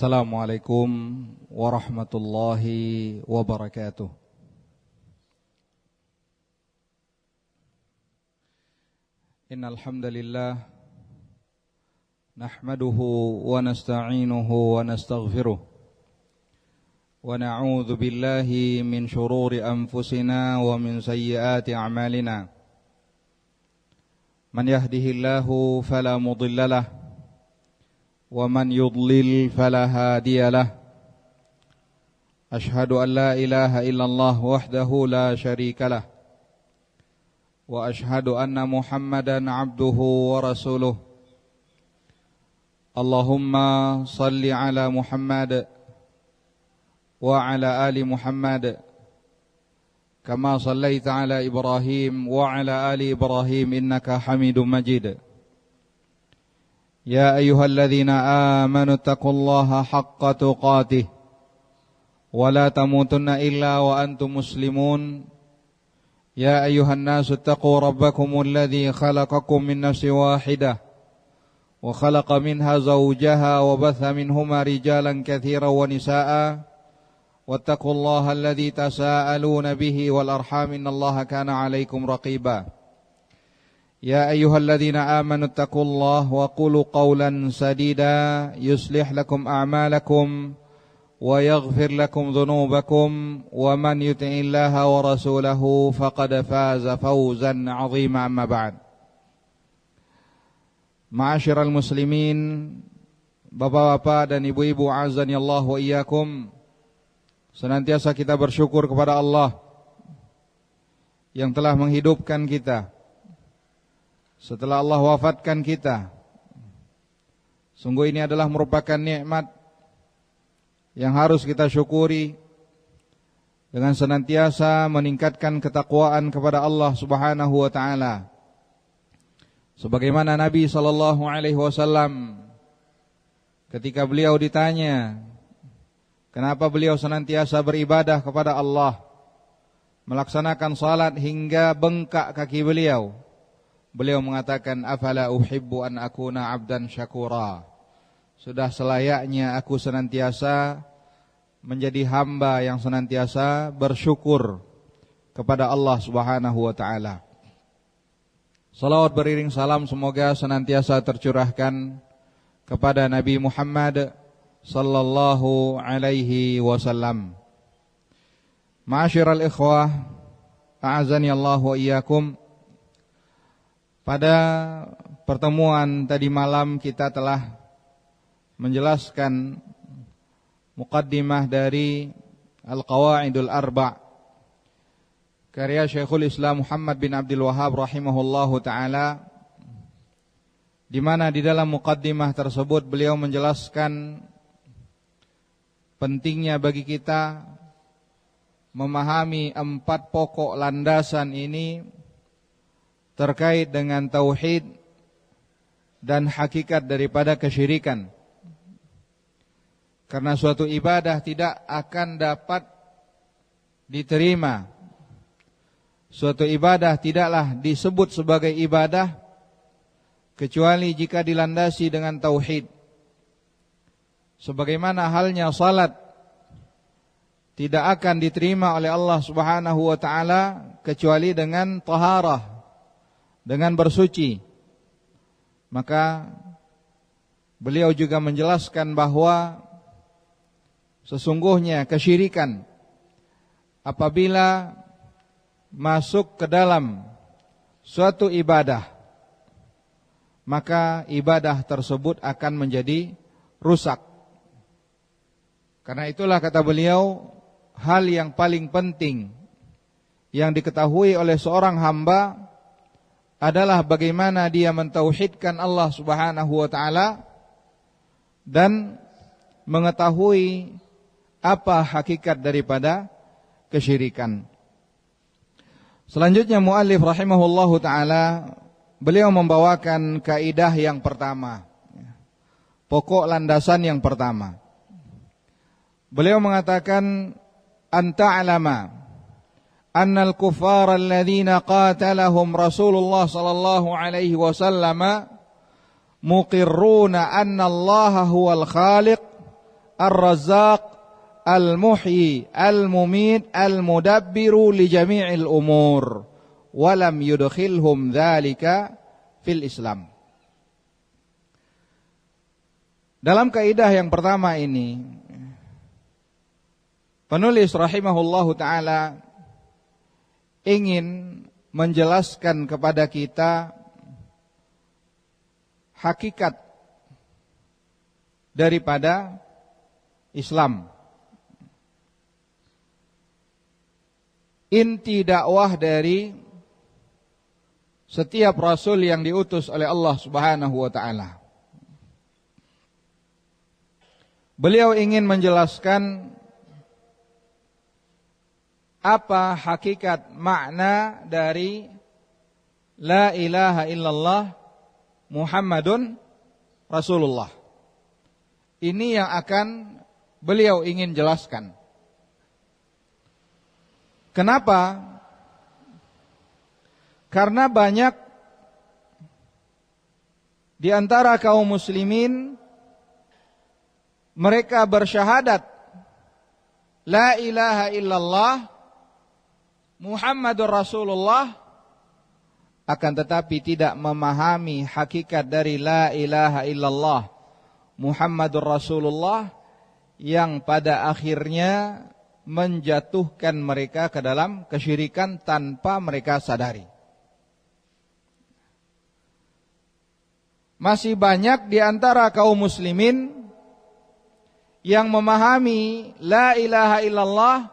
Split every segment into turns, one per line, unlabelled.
Assalamualaikum warahmatullahi wabarakatuh. Innal hamdalillah nahmaduhu wa nasta'inuhu wa nastaghfiruh wa na'udzu billahi min shururi anfusina wa min sayyiati a'malina. Man yahdihillahu fala mudilla lahu wa man yudlil fala hadiya lahu. Ashhadu an la ilaha illallah wahdahu la syarika lah wa ashhadu anna Muhammadan abduhu wa rasuluh. Allahumma salli ala Muhammad wa ala ali Muhammad kama sallaita ala Ibrahim wa ala ali Ibrahim innaka Hamidum Majid. Ya ayyuhalladzina amanu taqullaha haqqa tuqatih wa la tamutunna illa wa antum muslimun. Ya ayyuhan nasu taqu rabbakumul ladzi khalaqakum min nafsin wahidah wa khalaqa minha zawjaha wa batha minhuma rijalan katsiran wa nisaa'a wattaqullaha alladzi tasaaluna bihi wal arham innallaha kana 'alaikum raqiba. Ya ayyuhalladzina amanu taqullaha wa qulu qawlan sadida yuslih lakum a'malakum wa yaghfir lakum dhunubakum wa man yuti'illaha wa rasulahu faqad faza fawzan 'azima amma ba'd. Ma'asyiral muslimin, bapak-bapak dan ibu-ibu azani Allah wa iyyakum, senantiasa kita bersyukur kepada Allah yang telah menghidupkan kita setelah Allah wafatkan kita. Sungguh ini adalah merupakan nikmat yang harus kita syukuri dengan senantiasa meningkatkan ketakwaan kepada Allah Subhanahu wa taala. Sebagaimana Nabi sallallahu alaihi wasallam ketika beliau ditanya kenapa beliau senantiasa beribadah kepada Allah, melaksanakan salat hingga bengkak kaki beliau, beliau mengatakan, afala uhibbu an akuna abdan syakura. Sudah selayaknya aku senantiasa menjadi hamba yang senantiasa bersyukur kepada Allah Subhanahu wa taala. Salawat beriring salam semoga senantiasa tercurahkan kepada Nabi Muhammad sallallahu alaihi wasallam. Ma'asyiral ikhwah, a'azani Allah wa iyyakum. Pada pertemuan tadi malam kita telah menjelaskan muqaddimah dari Al-Qawaidul Arba' karya Syekhul Islam Muhammad bin Abdul Wahhab rahimahullahu taala, di mana di dalam muqaddimah tersebut beliau menjelaskan pentingnya bagi kita memahami 4 pokok landasan ini terkait dengan tauhid dan hakikat daripada kesyirikan. Karena suatu ibadah tidak akan dapat diterima, suatu ibadah tidaklah disebut sebagai ibadah kecuali jika dilandasi dengan tauhid. Sebagaimana halnya salat tidak akan diterima oleh Allah Subhanahu wa taala kecuali dengan taharah, dengan bersuci. Maka beliau juga menjelaskan bahwa sesungguhnya kesyirikan apabila masuk ke dalam suatu ibadah, maka ibadah tersebut akan menjadi rusak. Karena itulah kata beliau, hal yang paling penting yang diketahui oleh seorang hamba adalah bagaimana dia mentauhidkan Allah Subhanahu wa taala dan mengetahui apa hakikat daripada kesyirikan. Selanjutnya muallif rahimahullahu taala beliau membawakan kaidah yang pertama, pokok landasan yang pertama. Beliau mengatakan anta'lama annal kuffara alladhina qatalahum Rasulullah sallallahu alaihi wasallam muqirruna anna Allah huwal khaliq Ar-Razzaq, Al-Muhyi, Al-Mumit, Al-Mudabbiru li jami'il umur. Walam yudkhilhum dzalika fil Islam. Dalam kaidah yang pertama ini, penulis rahimahullahu ta'ala ingin menjelaskan kepada kita hakikat daripada Islam. Inti dakwah dari setiap rasul yang diutus oleh Allah Subhanahu wa ta'ala. Beliau ingin menjelaskan apa hakikat makna dari La ilaha illallah Muhammadun Rasulullah. Ini yang akan beliau ingin jelaskan. Kenapa? Karena banyak di antara kaum muslimin mereka bersyahadat La ilaha illallah Muhammadur Rasulullah, akan tetapi tidak memahami hakikat dari La ilaha illallah Muhammadur Rasulullah yang pada akhirnya menjatuhkan mereka ke dalam kesyirikan tanpa mereka sadari. Masih banyak di antara kaum muslimin yang memahami La ilaha illallah,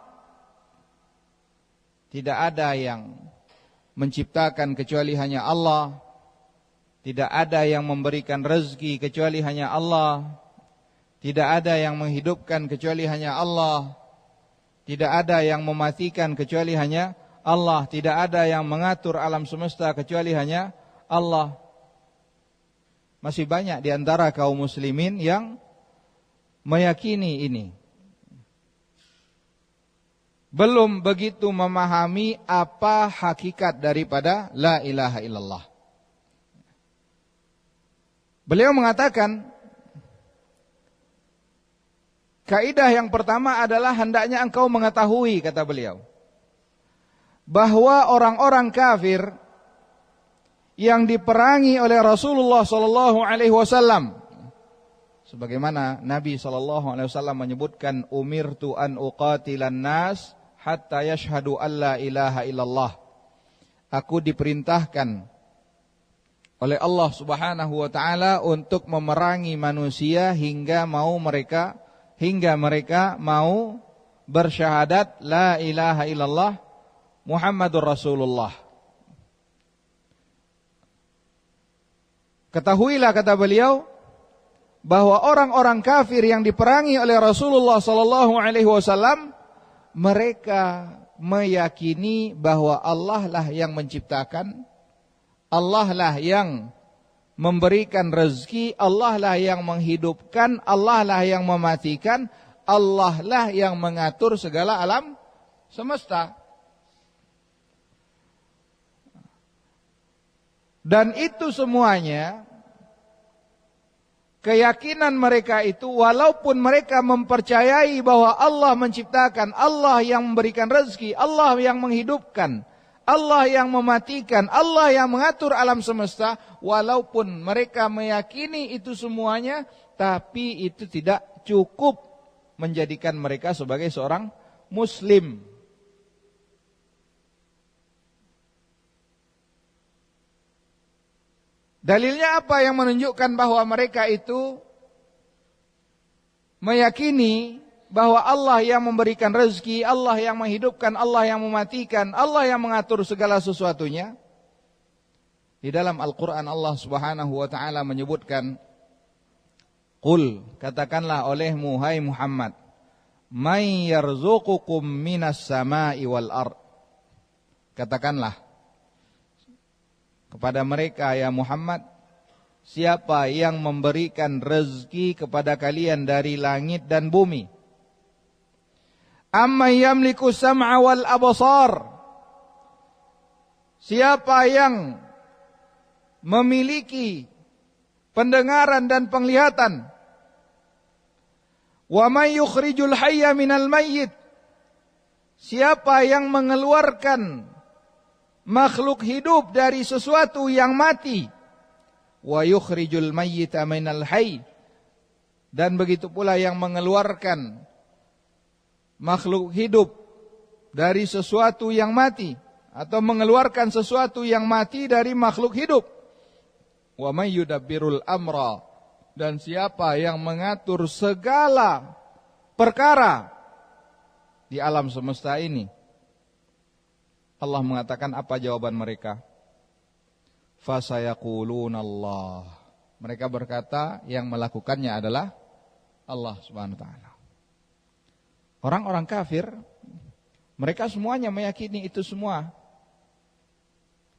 tidak ada yang menciptakan kecuali hanya Allah, tidak ada yang memberikan rezeki kecuali hanya Allah, tidak ada yang menghidupkan kecuali hanya Allah, tidak ada yang mematikan kecuali hanya Allah, tidak ada yang mengatur alam semesta kecuali hanya Allah. Masih banyak di antara kaum muslimin yang meyakini ini, belum begitu memahami apa hakikat daripada La ilaha illallah. Beliau mengatakan, kaidah yang pertama adalah hendaknya engkau mengetahui, kata beliau, bahwa orang-orang kafir yang diperangi oleh Rasulullah sallallahu alaihi wasallam, sebagaimana Nabi sallallahu alaihi wasallam menyebutkan, umirtu an uqatilan nas hatta yashhadu an la ilaha illallah. Aku diperintahkan oleh Allah Subhanahu wa taala untuk memerangi manusia hingga mereka mau bersyahadat la ilaha illallah Muhammadur Rasulullah. Ketahuilah, kata beliau, bahwa orang-orang kafir yang diperangi oleh Rasulullah sallallahu alaihi wasallam, mereka meyakini bahwa Allah lah yang menciptakan, Allah lah yang memberikan rezeki, Allah lah yang menghidupkan, Allah lah yang mematikan, Allah lah yang mengatur segala alam semesta. Dan itu semuanya, keyakinan mereka itu, walaupun mereka mempercayai bahwa Allah menciptakan, Allah yang memberikan rezeki, Allah yang menghidupkan, Allah yang mematikan, Allah yang mengatur alam semesta, walaupun mereka meyakini itu semuanya, tapi itu tidak cukup menjadikan mereka sebagai seorang muslim. Dalilnya apa yang menunjukkan bahwa mereka itu meyakini bahwa Allah yang memberikan rezeki, Allah yang menghidupkan, Allah yang mematikan, Allah yang mengatur segala sesuatunya? Di dalam Al-Quran Allah Subhanahu wa ta'ala menyebutkan, Qul, katakanlah olehmu hai Muhammad, may yarzuqukum minas sama'i wal ard. Katakanlah kepada mereka, ya Muhammad, siapa yang memberikan rezeki kepada kalian dari langit dan bumi? Amma yamliku sam'a wal absar. Siapa yang memiliki pendengaran dan penglihatan? Wa may yukhrijul hayya minal mayyit. Siapa yang mengeluarkan makhluk hidup dari sesuatu yang mati. Wa yukhrijul mayyita minal hayy. Dan begitu pula yang mengeluarkan makhluk hidup dari sesuatu yang mati, atau mengeluarkan sesuatu yang mati dari makhluk hidup. Wa may yudabbirul amra, dan siapa yang mengatur segala perkara di alam semesta ini. Allah mengatakan apa jawaban mereka? Fasayaquluna Allah. Mereka berkata yang melakukannya adalah Allah Subhanahu wa taala. Orang-orang kafir, mereka semuanya meyakini itu semua.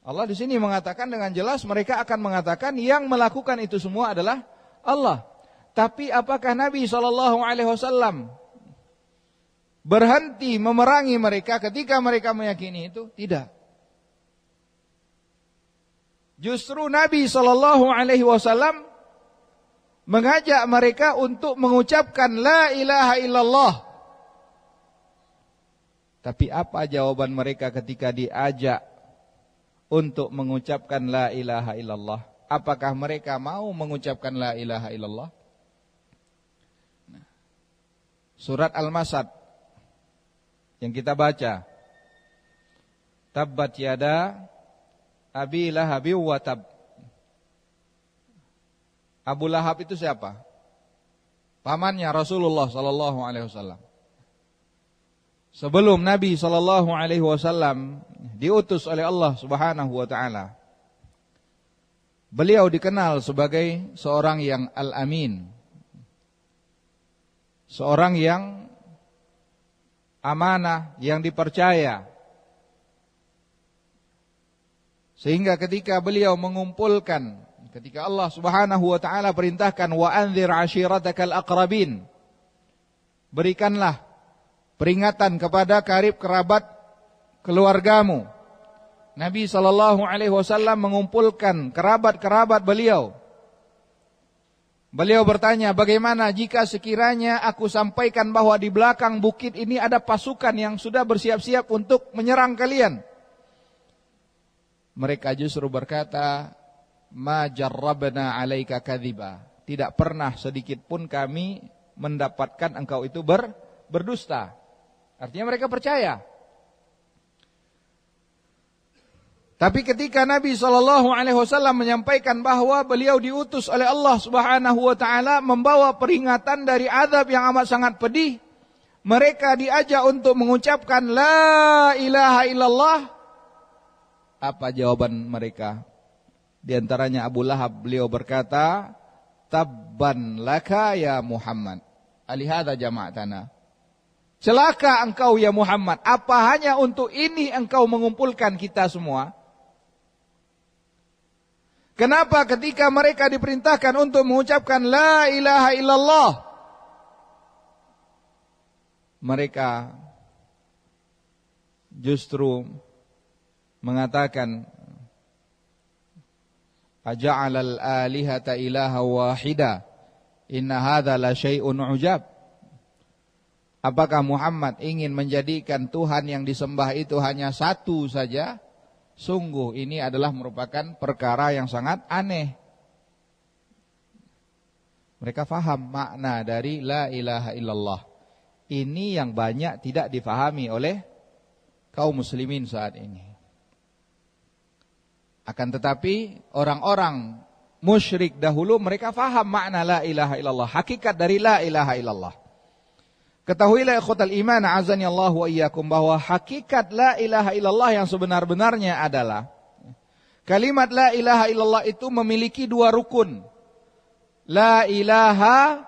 Allah di sini mengatakan dengan jelas, mereka akan mengatakan yang melakukan itu semua adalah Allah. Tapi apakah Nabi SAW berhenti memerangi mereka ketika mereka meyakini itu? Tidak. Justru Nabi SAW mengajak mereka untuk mengucapkan la ilaha illallah. Tapi apa jawaban mereka ketika diajak untuk mengucapkan la ilaha illallah? Apakah mereka mau mengucapkan la ilaha illallah? Surat Al-Masad yang kita baca. Tabbat yada Abi Lahab wa tab. Abu Lahab itu siapa? Pamannya Rasulullah sallallahu alaihi wasallam. Sebelum Nabi sallallahu alaihi wasallam diutus oleh Allah Subhanahu wa taala, beliau dikenal sebagai seorang yang al-amin. Seorang yang amanah, yang dipercaya. Sehingga ketika beliau mengumpulkan, ketika Allah Subhanahu wa taala perintahkan wa anzir ashiratakal aqrabin, berikanlah peringatan kepada karib kerabat keluargamu. Nabi SAW mengumpulkan kerabat-kerabat beliau. Beliau bertanya, bagaimana jika sekiranya aku sampaikan bahwa di belakang bukit ini ada pasukan yang sudah bersiap-siap untuk menyerang kalian? Mereka justru berkata, ma jarrabna alaika kadhiba. Tidak pernah sedikit pun kami mendapatkan engkau itu berdusta. Artinya mereka percaya. Tapi ketika Nabi SAW menyampaikan bahwa beliau diutus oleh Allah Subhanahu wa taala membawa peringatan dari azab yang amat sangat pedih, mereka diajak untuk mengucapkan la ilaha illallah. Apa jawaban mereka? Di antaranya Abu Lahab, beliau berkata, tabban laka ya Muhammad, alihada jama'atana. Celaka engkau ya Muhammad, apa hanya untuk ini engkau mengumpulkan kita semua? Kenapa ketika mereka diperintahkan untuk mengucapkan la ilaha illallah, mereka justru mengatakan aja'alal alihata ilaha wahida inna hadza la syai'un ujab. Apakah Muhammad ingin menjadikan Tuhan yang disembah itu hanya satu saja? Sungguh ini adalah merupakan perkara yang sangat aneh. Mereka faham makna dari la ilaha illallah. Ini yang banyak tidak difahami oleh kaum muslimin saat ini. Akan tetapi orang-orang musyrik dahulu mereka faham makna la ilaha illallah, hakikat dari la ilaha illallah. Ketahuilah ikhwatal iman azani Allah wa iyyakum bahwa hakikat la ilaha illallah yang sebenar-benarnya adalah kalimat la ilaha illallah itu memiliki dua rukun. La ilaha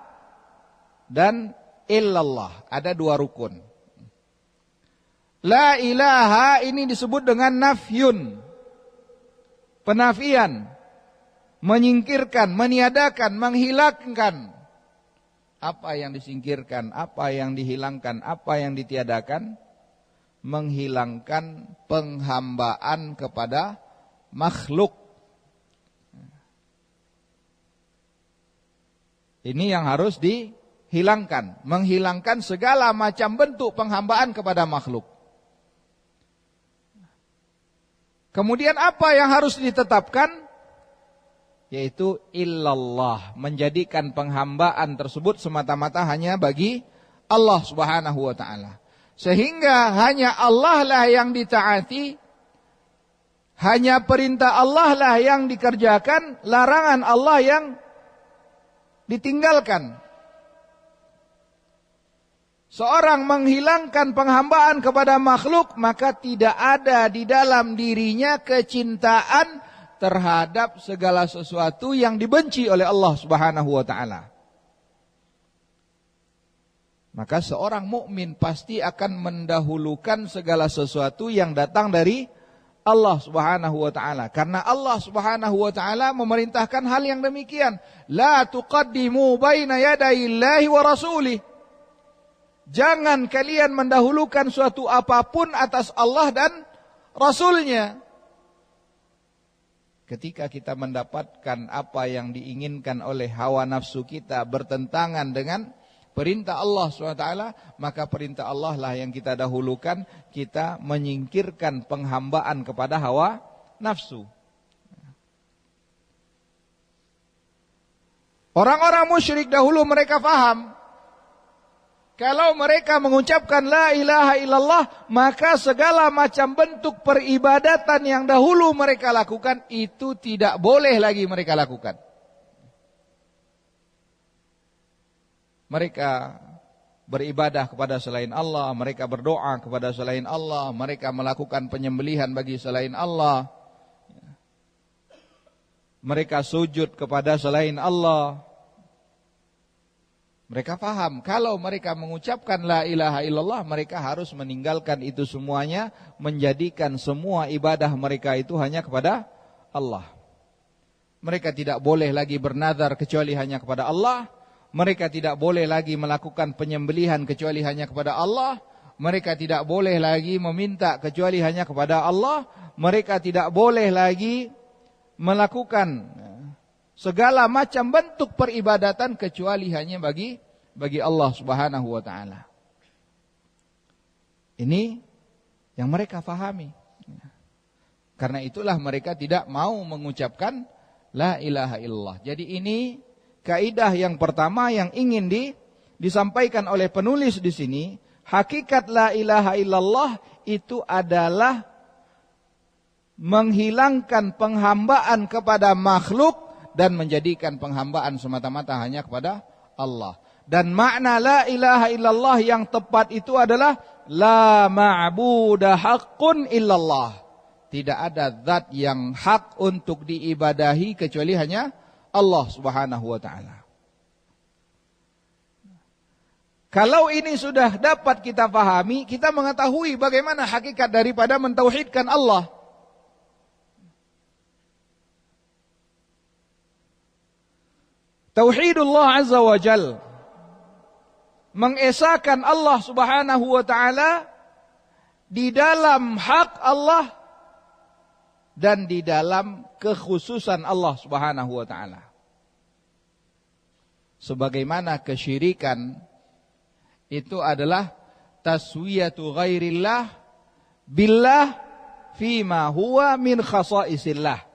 dan illallah, ada dua rukun. La ilaha ini disebut dengan nafyun, penafian, menyingkirkan, meniadakan, menghilangkan. Apa yang disingkirkan, apa yang dihilangkan, apa yang ditiadakan? Menghilangkan penghambaan kepada makhluk. Ini yang harus menghilangkan segala macam bentuk penghambaan kepada makhluk. Kemudian apa yang harus ditetapkan? Yaitu illallah, menjadikan penghambaan tersebut semata-mata hanya bagi Allah Subhanahu wa taala. Sehingga hanya Allah lah yang ditaati, hanya perintah Allah lah yang dikerjakan, larangan Allah yang ditinggalkan. Seorang menghilangkan penghambaan kepada makhluk, maka tidak ada di dalam dirinya kecintaan terhadap segala sesuatu yang dibenci oleh Allah Subhanahu wa taala. Maka seorang mukmin pasti akan mendahulukan segala sesuatu yang datang dari Allah Subhanahu wa taala, karena Allah Subhanahu wa taala memerintahkan hal yang demikian. La tuqaddimu baina yadayillahi wa rasulih. Jangan kalian mendahulukan suatu apapun atas Allah dan Rasulnya. Ketika kita mendapatkan apa yang diinginkan oleh hawa nafsu kita bertentangan dengan perintah Allah SWT, maka perintah Allah lah yang kita dahulukan, kita menyingkirkan penghambaan kepada hawa nafsu. Orang-orang musyrik dahulu mereka faham, kalau mereka mengucapkan la ilaha illallah, maka segala macam bentuk peribadatan yang dahulu mereka lakukan, itu tidak boleh lagi mereka lakukan. Mereka beribadah kepada selain Allah, mereka berdoa kepada selain Allah, mereka melakukan penyembelihan bagi selain Allah, mereka sujud kepada selain Allah. Mereka paham kalau mereka mengucapkan la ilaha illallah, mereka harus meninggalkan itu semuanya, menjadikan semua ibadah mereka itu hanya kepada Allah. Mereka tidak boleh lagi bernazar kecuali hanya kepada Allah. Mereka tidak boleh lagi melakukan penyembelihan kecuali hanya kepada Allah. Mereka tidak boleh lagi meminta kecuali hanya kepada Allah. Mereka tidak boleh lagi melakukan segala macam bentuk peribadatan kecuali hanya bagi Allah Subhanahu wa taala. Ini yang mereka fahami. Karena itulah mereka tidak mau mengucapkan la ilaha illallah. Jadi ini kaidah yang pertama yang ingin disampaikan oleh penulis di sini. Hakikat la ilaha illallah itu adalah menghilangkan penghambaan kepada makhluk dan menjadikan penghambaan semata-mata hanya kepada Allah. Dan makna la ilaha illallah yang tepat itu adalah la ma'buda haqqun illallah. Tidak ada zat yang hak untuk diibadahi kecuali hanya Allah Subhanahu wa taala. Kalau ini sudah dapat kita pahami, kita mengetahui bagaimana hakikat daripada mentauhidkan Allah. Tauhidullah Azza wa Jal, mengesahkan Allah Subhanahu wa taala di dalam hak Allah dan di dalam kekhususan Allah Subhanahu wa taala. Sebagaimana kesyirikan itu adalah taswiyatu ghairillah billah fima huwa min khasaisillah.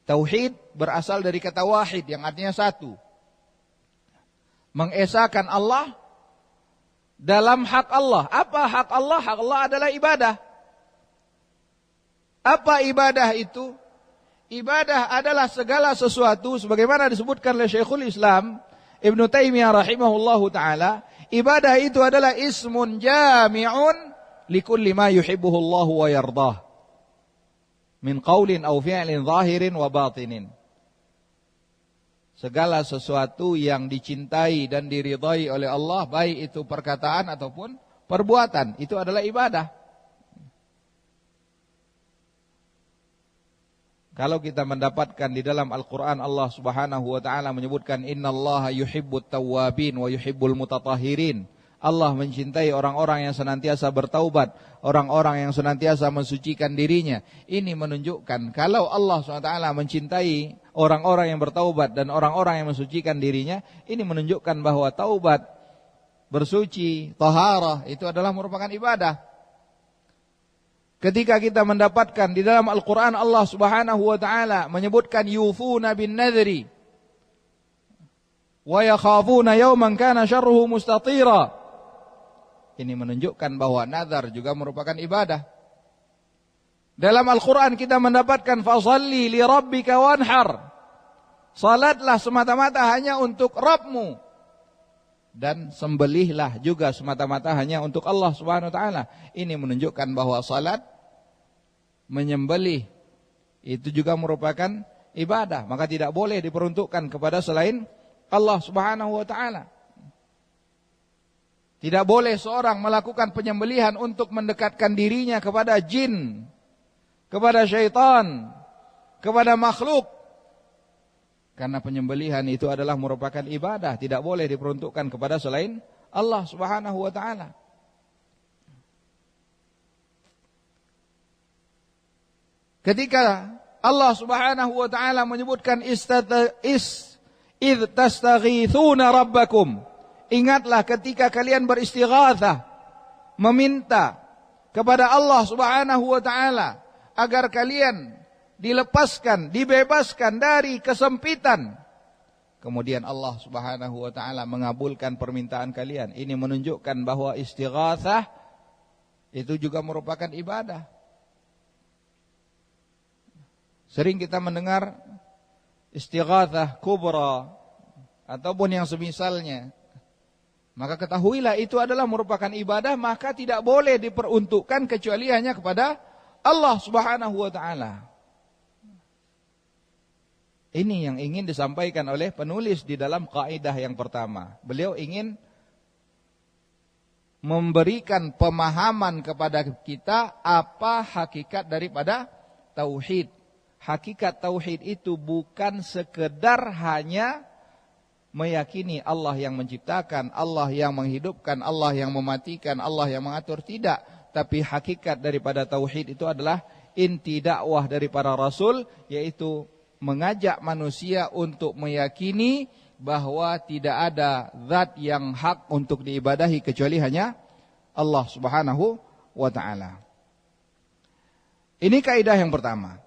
Tauhid berasal dari kata wahid yang artinya satu. Mengesahkan Allah dalam hak Allah. Apa hak Allah? Hak Allah adalah ibadah. Apa ibadah itu? Ibadah adalah segala sesuatu sebagaimana disebutkan oleh Syekhul Islam Ibnu Taimiyah rahimahullahu taala, ibadah itu adalah ismun jami'un likulli ma yuhibbuhu Allah wa yardah min qaulin aw fi'lin zahirin wa batinin. Segala sesuatu yang dicintai dan diridhai oleh Allah, baik itu perkataan ataupun perbuatan, itu adalah ibadah. Kalau kita mendapatkan di dalam Al-Quran Allah Subhanahu wa ta'ala menyebutkan innallaha yuhibbut tawwabin wa yuhibbul mutatahhirin. Allah mencintai orang-orang yang senantiasa bertaubat, orang-orang yang senantiasa mensucikan dirinya. Ini menunjukkan kalau Allah SWT mencintai orang-orang yang bertaubat dan orang-orang yang mensucikan dirinya, ini menunjukkan bahwa taubat, bersuci, taharah itu adalah merupakan ibadah. Ketika kita mendapatkan di dalam Al-Quran Allah Subhanahu wa ta'ala menyebutkan yufuna bin nadhri wa yakhafuna yawman kana syarruhu mustatira. Ini menunjukkan bahwa nazar juga merupakan ibadah. Dalam Al-Quran kita mendapatkan fasalli li rabbika wanhar. Salatlah semata-mata hanya untuk Rabbmu. Dan sembelihlah juga semata-mata hanya untuk Allah Subhanahu wa ta'ala. Ini menunjukkan bahwa salat, menyembelih itu juga merupakan ibadah. Maka tidak boleh diperuntukkan kepada selain Allah Subhanahu wa ta'ala. Tidak boleh seorang melakukan penyembelihan untuk mendekatkan dirinya kepada jin, kepada syaitan, kepada makhluk. Karena penyembelihan itu adalah merupakan ibadah, tidak boleh diperuntukkan kepada selain Allah Subhanahu wa ta'ala. Ketika Allah Subhanahu wa ta'ala menyebutkan idh tastaghithuna rabbakum, ingatlah ketika kalian beristighatsah, meminta kepada Allah Subhanahu wa ta'ala agar kalian dilepaskan, dibebaskan dari kesempitan. Kemudian Allah Subhanahu wa ta'ala mengabulkan permintaan kalian. Ini menunjukkan bahwa istighatsah itu juga merupakan ibadah. Sering kita mendengar istighatsah kubra ataupun yang semisalnya. Maka ketahuilah itu adalah merupakan ibadah, maka tidak boleh diperuntukkan kecuali hanya kepada Allah Subhanahu wa ta'ala. Ini yang ingin disampaikan oleh penulis di dalam kaidah yang pertama. Beliau ingin memberikan pemahaman kepada kita apa hakikat daripada tauhid. Hakikat tauhid itu bukan sekedar hanya meyakini Allah yang menciptakan, Allah yang menghidupkan, Allah yang mematikan, Allah yang mengatur, tidak. Tapi hakikat daripada tauhid itu adalah inti dakwah daripada Rasul, yaitu mengajak manusia untuk meyakini bahwa tidak ada zat yang hak untuk diibadahi kecuali hanya Allah Subhanahu wa ta'ala. Ini kaidah yang pertama.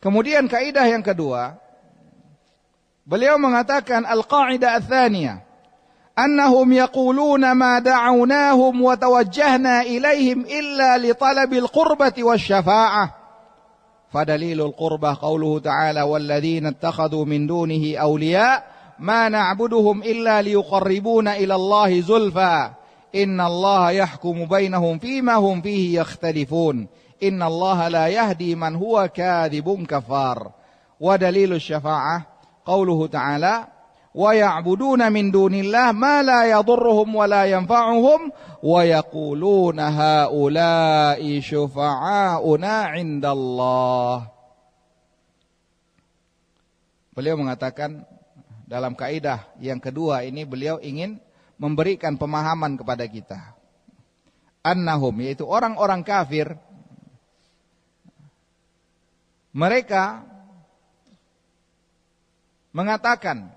Kemudian kaidah yang kedua, beliau mengatakan al-qa'idah ats-tsaniyah annahum yaquluna ma da'awnahum wa tawajjahna ilaihim illa li talabil qurbati wasyafa'ah. Fadalilul qurbah qauluhu ta'ala walladzina ittakhadhu min dunihi awliya ma na'buduhum illa liyuqarribuna ila Allahi zulfa innallaha yahkumu bainahum fima hum fihi yakhtalifun innallaha la yahdi man huwa kadhibun kafar. Wa dalilus syafa'ah qauluhu ta'ala wa ya'buduna min dunillah ma la yadurruhum wa la yanfa'uhum wa yaquluna haula'i syufa'auna 'indallah. Beliau mengatakan dalam kaidah yang kedua ini beliau ingin memberikan pemahaman kepada kita. Annahum, yaitu orang-orang kafir, mereka mengatakan,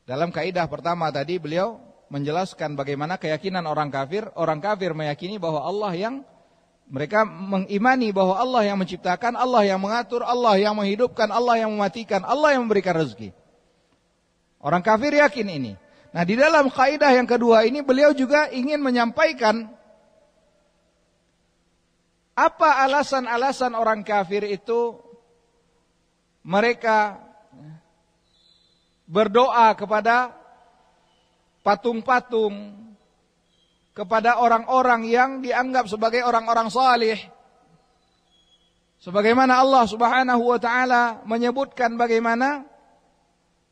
dalam kaidah pertama tadi beliau menjelaskan bagaimana keyakinan orang kafir. Orang kafir meyakini bahwa Allah yang, mereka mengimani bahwa Allah yang menciptakan, Allah yang mengatur, Allah yang menghidupkan, Allah yang mematikan, Allah yang memberikan rezeki. Orang kafir yakin ini. Nah, di dalam kaidah yang kedua ini beliau juga ingin menyampaikan apa alasan-alasan orang kafir itu mereka berdoa kepada patung-patung, kepada orang-orang yang dianggap sebagai orang-orang salih. Sebagaimana Allah Subhanahu wa ta'ala menyebutkan bagaimana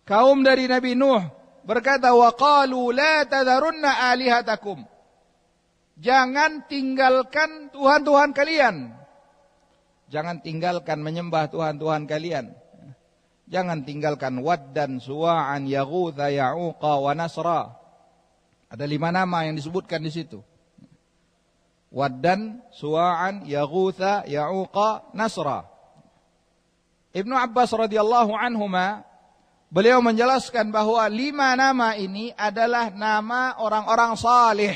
kaum dari Nabi Nuh berkata, wa qalu la tadharunna alihatakum. Jangan tinggalkan Tuhan-Tuhan kalian. Jangan tinggalkan menyembah Tuhan-Tuhan kalian. Jangan tinggalkan Waddan, Suwa'an, Yaghutha, Ya'uqa wa Nasra. Ada 5 nama yang disebutkan di situ. Waddan, Suwa'an, Yaghutha, Ya'uqa, Nasra. Ibnu Abbas radhiyallahu anhuma, beliau menjelaskan bahwa 5 nama ini adalah nama orang-orang saleh.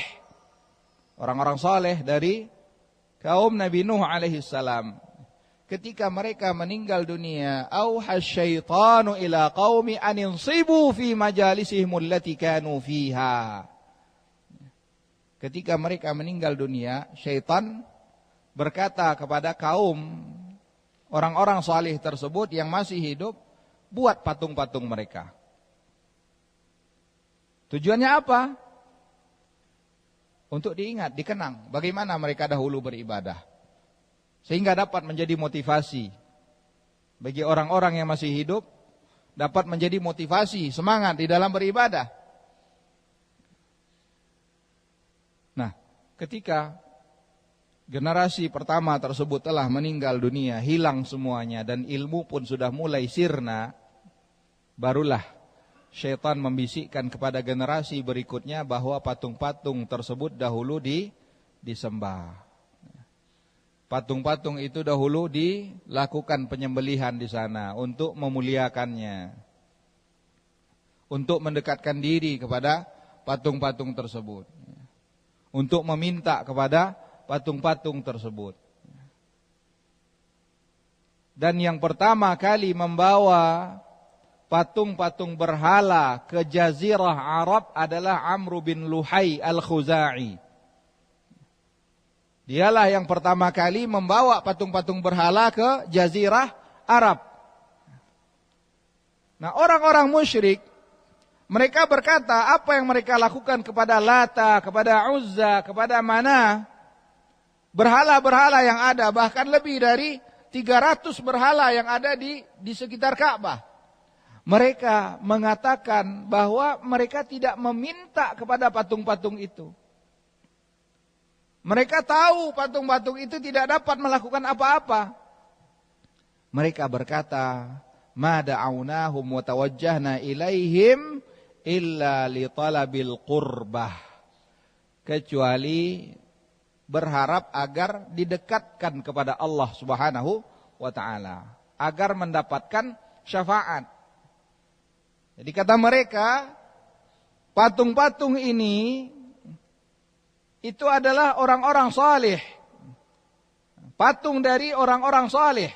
Orang-orang saleh dari kaum Nabi Nuh alaihi salam. Ketika mereka meninggal dunia, auha syaitanu ila qaumi an insibu fi majalisihim allati kanu fiha. Ketika mereka meninggal dunia, syaitan berkata kepada kaum orang-orang saleh tersebut yang masih hidup, buat patung-patung mereka. Tujuannya apa? Untuk diingat, dikenang bagaimana mereka dahulu beribadah. Sehingga dapat menjadi motivasi bagi orang-orang yang masih hidup, dapat menjadi motivasi, semangat di dalam beribadah. Nah, ketika generasi pertama tersebut telah meninggal dunia, hilang semuanya, dan ilmu pun sudah mulai sirna, barulah syaitan membisikkan kepada generasi berikutnya bahwa patung-patung tersebut dahulu disembah. Patung-patung itu dahulu dilakukan penyembelihan di sana untuk memuliakannya, untuk mendekatkan diri kepada patung-patung tersebut, untuk meminta kepada patung-patung tersebut. Dan yang pertama kali membawa patung-patung berhala ke Jazirah Arab adalah Amr bin Luhai al-Khuzai. Dialah yang pertama kali membawa patung-patung berhala ke Jazirah Arab. Nah, orang-orang musyrik, mereka berkata apa yang mereka lakukan kepada Lata, kepada Uzza, kepada Manah, berhala-berhala yang ada, bahkan lebih dari 300 berhala yang ada di sekitar Ka'bah. Mereka mengatakan bahwa mereka tidak meminta kepada patung-patung itu. Mereka tahu patung-patung itu tidak dapat melakukan apa-apa. Mereka berkata, "Ma da'awnahum wa tawajjahna ilaihim illa li talabil qurbah." Kecuali berharap agar didekatkan kepada Allah Subhanahu wa taala, agar mendapatkan syafaat. Jadi kata mereka, patung-patung ini itu adalah orang-orang saleh. Patung dari orang-orang saleh.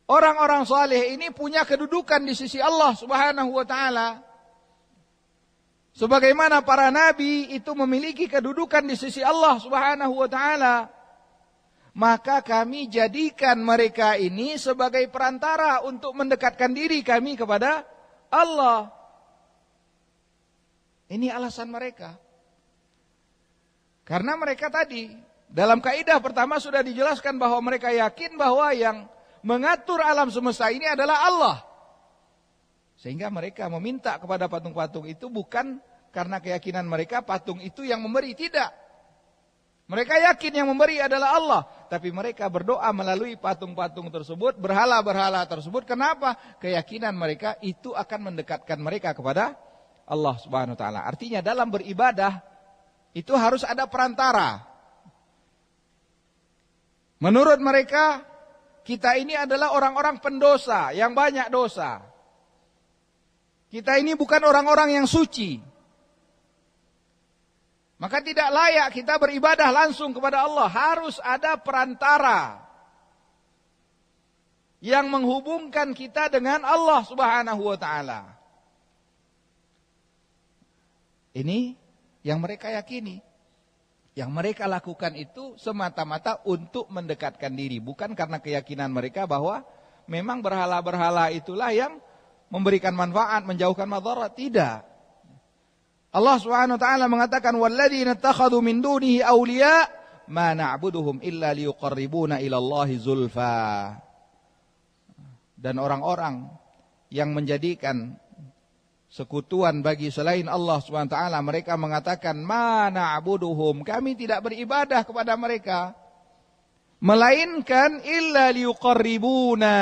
Orang-orang saleh ini punya kedudukan di sisi Allah Subhanahu wa taala. Sebagaimana para nabi itu memiliki kedudukan di sisi Allah Subhanahu wa taala. Maka kami jadikan mereka ini sebagai perantara untuk mendekatkan diri kami kepada Allah. Ini alasan mereka. Karena mereka tadi, dalam kaidah pertama sudah dijelaskan bahwa mereka yakin bahwa yang mengatur alam semesta ini adalah Allah. Sehingga mereka meminta kepada patung-patung itu bukan karena keyakinan mereka patung itu yang memberi, tidak. Mereka yakin yang memberi adalah Allah, tapi mereka berdoa melalui patung-patung tersebut, berhala-berhala tersebut. Kenapa? Keyakinan mereka itu akan mendekatkan mereka kepada Allah Subhanahu wa taala. Artinya dalam beribadah itu harus ada perantara. Menurut mereka, kita ini adalah orang-orang pendosa yang banyak dosa. Kita ini bukan orang-orang yang suci. Maka tidak layak kita beribadah langsung kepada Allah. Harus ada perantara yang menghubungkan kita dengan Allah Subhanahu wa taala. Ini yang mereka yakini. Yang mereka lakukan itu semata-mata untuk mendekatkan diri. Bukan karena keyakinan mereka bahwa memang berhala-berhala itulah yang memberikan manfaat, menjauhkan madarat. Tidak. Allah Subhanahu wa taala mengatakan walladzina ittakhadhu min dunihi awliya ma na'buduhum illa liyuqarribuna ila Allahi zulfa. Dan orang-orang yang menjadikan sekutuan bagi selain Allah Subhanahu wa taala, mereka mengatakan ma na'buduhum, kami tidak beribadah kepada mereka melainkan illa liyuqarribuna,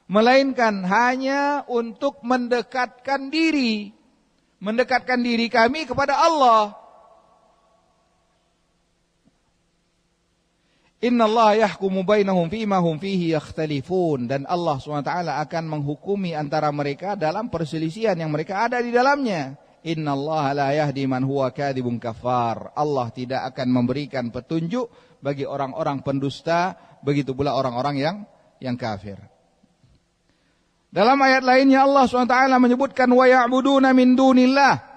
melainkan hanya untuk mendekatkan diri, mendekatkan diri kami kepada Allah. Innallaha yahkumu bainahum fima hum fihi yakhtalifun, dan Allah SWT akan menghukumi antara mereka dalam perselisihan yang mereka ada di dalamnya. Innallaha la yahdi man huwa kadzibun kafar. Allah tidak akan memberikan petunjuk bagi orang-orang pendusta, begitu pula orang-orang yang kafir. Dalam ayat lainnya Allah SWT menyebutkan wa ya'buduna min dunillah.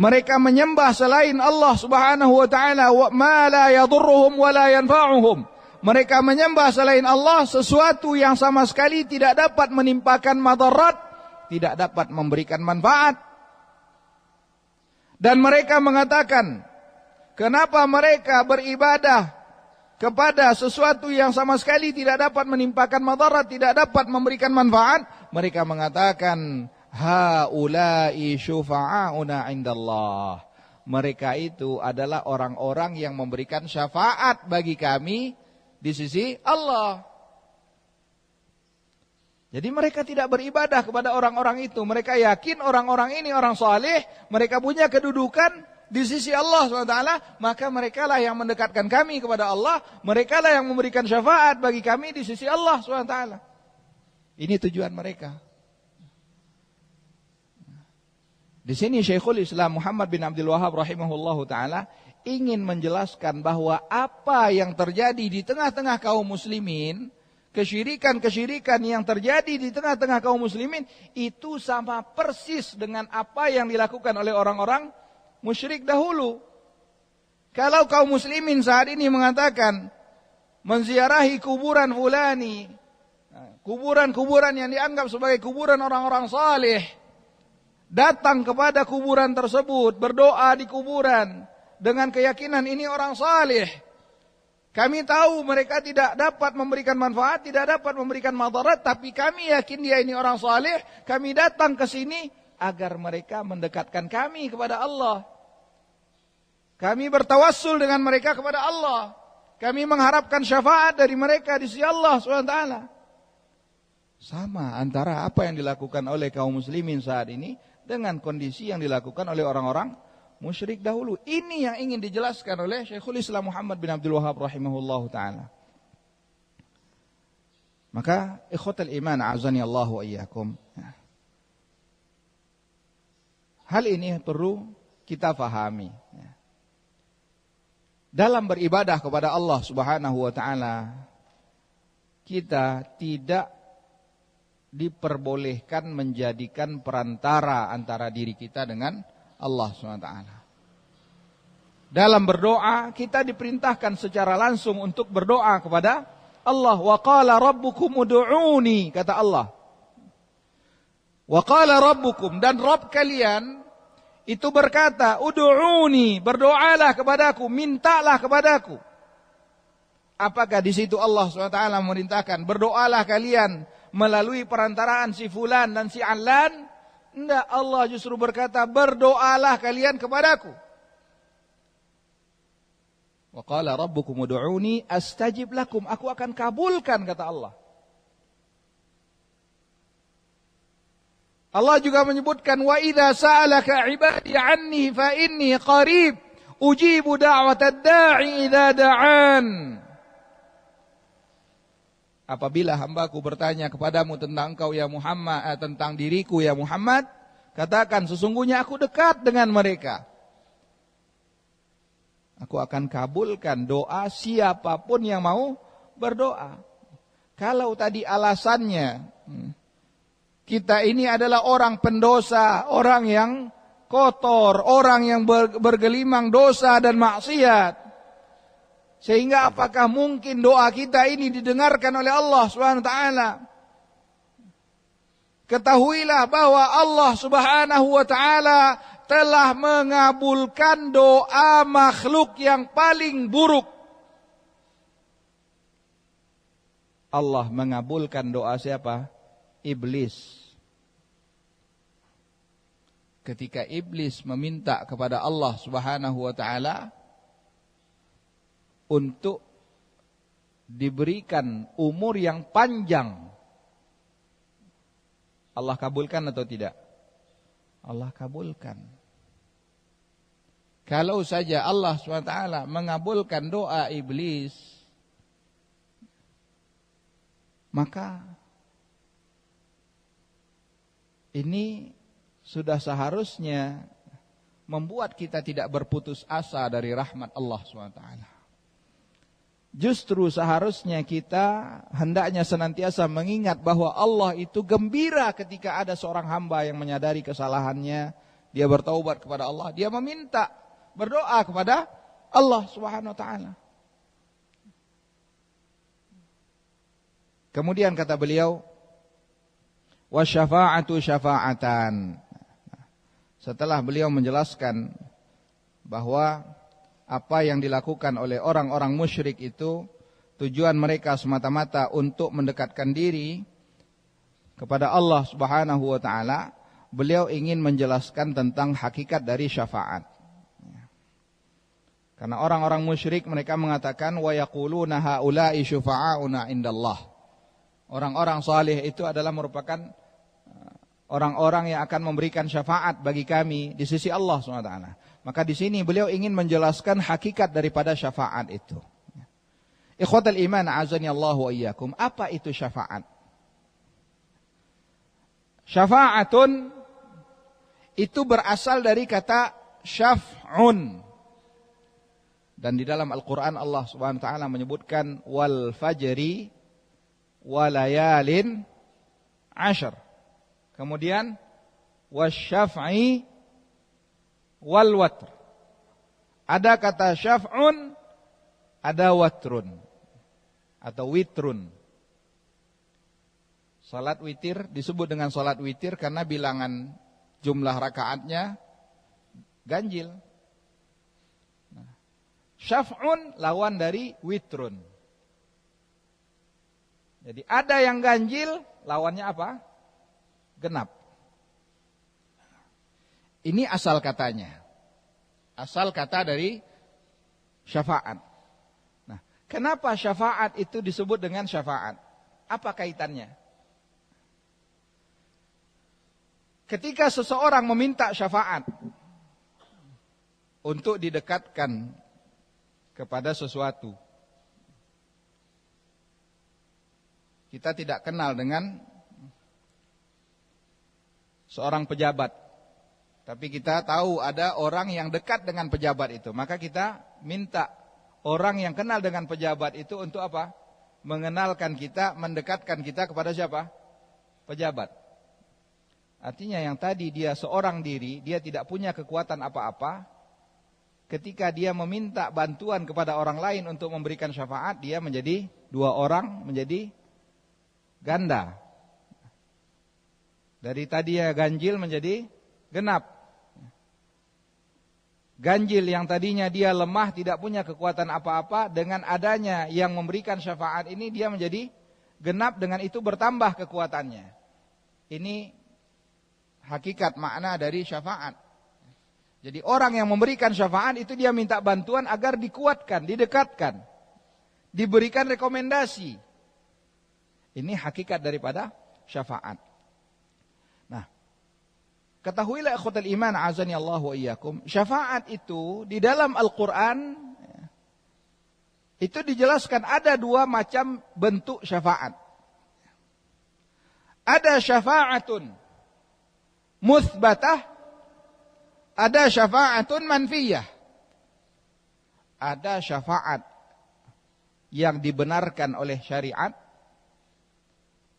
Mereka menyembah selain Allah Subhanahu wa taala ma la yadurruhum wa la yanfa'uhum. Mereka menyembah selain Allah sesuatu yang sama sekali tidak dapat menimpakan madarat, tidak dapat memberikan manfaat. Dan mereka mengatakan, kenapa mereka beribadah kepada sesuatu yang sama sekali tidak dapat menimpakan madarat, tidak dapat memberikan manfaat? Mereka mengatakan, haula'i syufa'auna indallah. Mereka itu adalah orang-orang yang memberikan syafaat bagi kami di sisi Allah. Jadi mereka tidak beribadah kepada orang-orang itu. Mereka yakin orang-orang ini orang saleh, mereka punya kedudukan di sisi Allah SWT, maka mereka lah yang mendekatkan kami kepada Allah, mereka lah yang memberikan syafaat bagi kami di sisi Allah SWT. Ini tujuan mereka. Di sini Syekhul Islam Muhammad bin Abdul Wahhab rahimahullahu taala ingin menjelaskan bahwa apa yang terjadi di tengah-tengah kaum muslimin, kesyirikan-kesyirikan yang terjadi di tengah-tengah kaum muslimin itu sama persis dengan apa yang dilakukan oleh orang-orang musyrik dahulu. Kalau kaum muslimin saat ini mengatakan menziarahi kuburan fulani, kuburan-kuburan yang dianggap sebagai kuburan orang-orang saleh, datang kepada kuburan tersebut, berdoa di kuburan dengan keyakinan ini orang saleh. Kami tahu mereka tidak dapat memberikan manfaat, tidak dapat memberikan madarat, tapi kami yakin dia ini orang saleh. Kami datang ke sini agar mereka mendekatkan kami kepada Allah. Kami bertawassul dengan mereka kepada Allah. Kami mengharapkan syafaat dari mereka di sisi Allah SWT. Sama antara apa yang dilakukan oleh kaum muslimin saat ini dengan kondisi yang dilakukan oleh orang-orang musyrik dahulu. Ini yang ingin dijelaskan oleh Syekhul Islam Muhammad bin Abdul Wahhab rahimahullahu taala. Maka ikhwatal iman a'azani Allah wa iyyakum. Hal ini perlu kita fahami. Dalam beribadah kepada Allah Subhanahu wa taala, kita tidak diperbolehkan menjadikan perantara antara diri kita dengan Allah SWT. Dalam berdoa kita diperintahkan secara langsung untuk berdoa kepada Allah. Wa qala rabbukum ud'uni, kata Allah. Wa qala rabbukum, dan Rabb kalian itu berkata, ud'uni, berdoalah kepadaku, mintalah kepadaku. Apakah di situ Allah SWT memerintahkan berdoalah kalian melalui perantaraan si fulan dan si alan? Tidak, Allah justru berkata berdoalah kalian kepadaku. Wa qala rabbukum ud'uni astajib lakum, aku akan kabulkan, kata Allah. Allah juga menyebutkan wa idza sa'alaka 'ibadi 'anni fa inni qarib ujibu da'watad da'i idza da'an. Apabila hambaku bertanya kepadamu tentang engkau ya Muhammad, tentang diriku ya Muhammad, katakan sesungguhnya aku dekat dengan mereka. Aku akan kabulkan doa siapapun yang mau berdoa. Kalau tadi alasannya kita ini adalah orang pendosa, orang yang kotor, orang yang bergelimang dosa dan maksiat, sehingga apakah mungkin doa kita ini didengarkan oleh Allah SWT? Ketahuilah bahwa Allah Subhanahu wa taala telah mengabulkan doa makhluk yang paling buruk. Allah mengabulkan doa siapa? Iblis. Ketika iblis meminta kepada Allah Subhanahu wa taala untuk diberikan umur yang panjang, Allah kabulkan atau tidak? Allah kabulkan. Kalau saja Allah SWT mengabulkan doa iblis, maka ini sudah seharusnya membuat kita tidak berputus asa dari rahmat Allah SWT. Justru seharusnya kita hendaknya senantiasa mengingat bahwa Allah itu gembira ketika ada seorang hamba yang menyadari kesalahannya, dia bertaubat kepada Allah, dia meminta, berdoa kepada Allah Subhanahu wa taala. Kemudian kata beliau, wasyafa'atu syafa'atan. Setelah beliau menjelaskan bahwa apa yang dilakukan oleh orang-orang musyrik itu tujuan mereka semata-mata untuk mendekatkan diri kepada Allah Subhanahu wa taala, beliau ingin menjelaskan tentang hakikat dari syafaat. Karena orang-orang musyrik mereka mengatakan wa yaquluna haula'i syufa'auna indallah. Orang-orang saleh itu adalah merupakan orang-orang yang akan memberikan syafaat bagi kami di sisi Allah SWT. Maka di sini beliau ingin menjelaskan hakikat daripada syafaat itu. Ikhwatal iman a'azani Allah wa iyyakum. Apa itu syafaat? Syafa'atun itu berasal dari kata syaf'un. Dan di dalam Al-Quran Allah SWT menyebutkan wal fajri walayalin ashar. Kemudian wasyaf'i wal watr. Ada kata syaf'un, ada watrun atau witrun. Salat witir disebut dengan salat witir karena bilangan jumlah rakaatnya ganjil. Syaf'un lawan dari witrun. Jadi ada yang ganjil, lawannya apa? Genap. Ini asal katanya. Asal kata dari syafaat. Nah, kenapa syafaat itu disebut dengan syafaat? Apa kaitannya? Ketika seseorang meminta syafaat untuk didekatkan kepada sesuatu, kita tidak kenal dengan seorang pejabat, tapi kita tahu ada orang yang dekat dengan pejabat itu, maka kita minta orang yang kenal dengan pejabat itu untuk apa? Mengenalkan kita, mendekatkan kita kepada siapa? Pejabat. Artinya yang tadi dia seorang diri, dia tidak punya kekuatan apa-apa. Ketika dia meminta bantuan kepada orang lain untuk memberikan syafaat, dia menjadi dua orang, menjadi ganda. Dari tadi ya ganjil menjadi genap. Ganjil yang tadinya dia lemah, tidak punya kekuatan apa-apa, dengan adanya yang memberikan syafaat ini dia menjadi genap, dengan itu bertambah kekuatannya. Ini hakikat makna dari syafaat. Jadi orang yang memberikan syafaat itu dia minta bantuan agar dikuatkan, didekatkan, diberikan rekomendasi. Ini hakikat daripada syafaat. Nah, ketahuilah ikhwatal iman azani Allah wa iyyakum, syafaat itu di dalam Al-Qur'an itu dijelaskan ada dua macam bentuk syafaat. Ada syafa'atun muthbatah, ada syafa'atun manfiyah. Ada syafaat yang dibenarkan oleh syariat,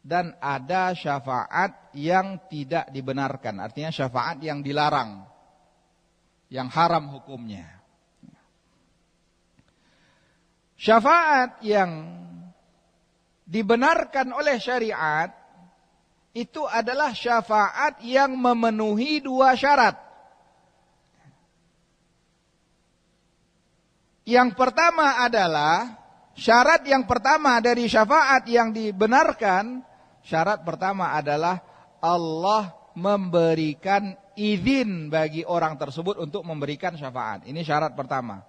dan ada syafaat yang tidak dibenarkan. Artinya syafaat yang dilarang, yang haram hukumnya. Syafaat yang dibenarkan oleh syariat itu adalah syafaat yang memenuhi dua syarat. Yang pertama adalah, syarat yang pertama dari syafaat yang dibenarkan, syarat pertama adalah Allah memberikan izin bagi orang tersebut untuk memberikan syafaat. Ini syarat pertama.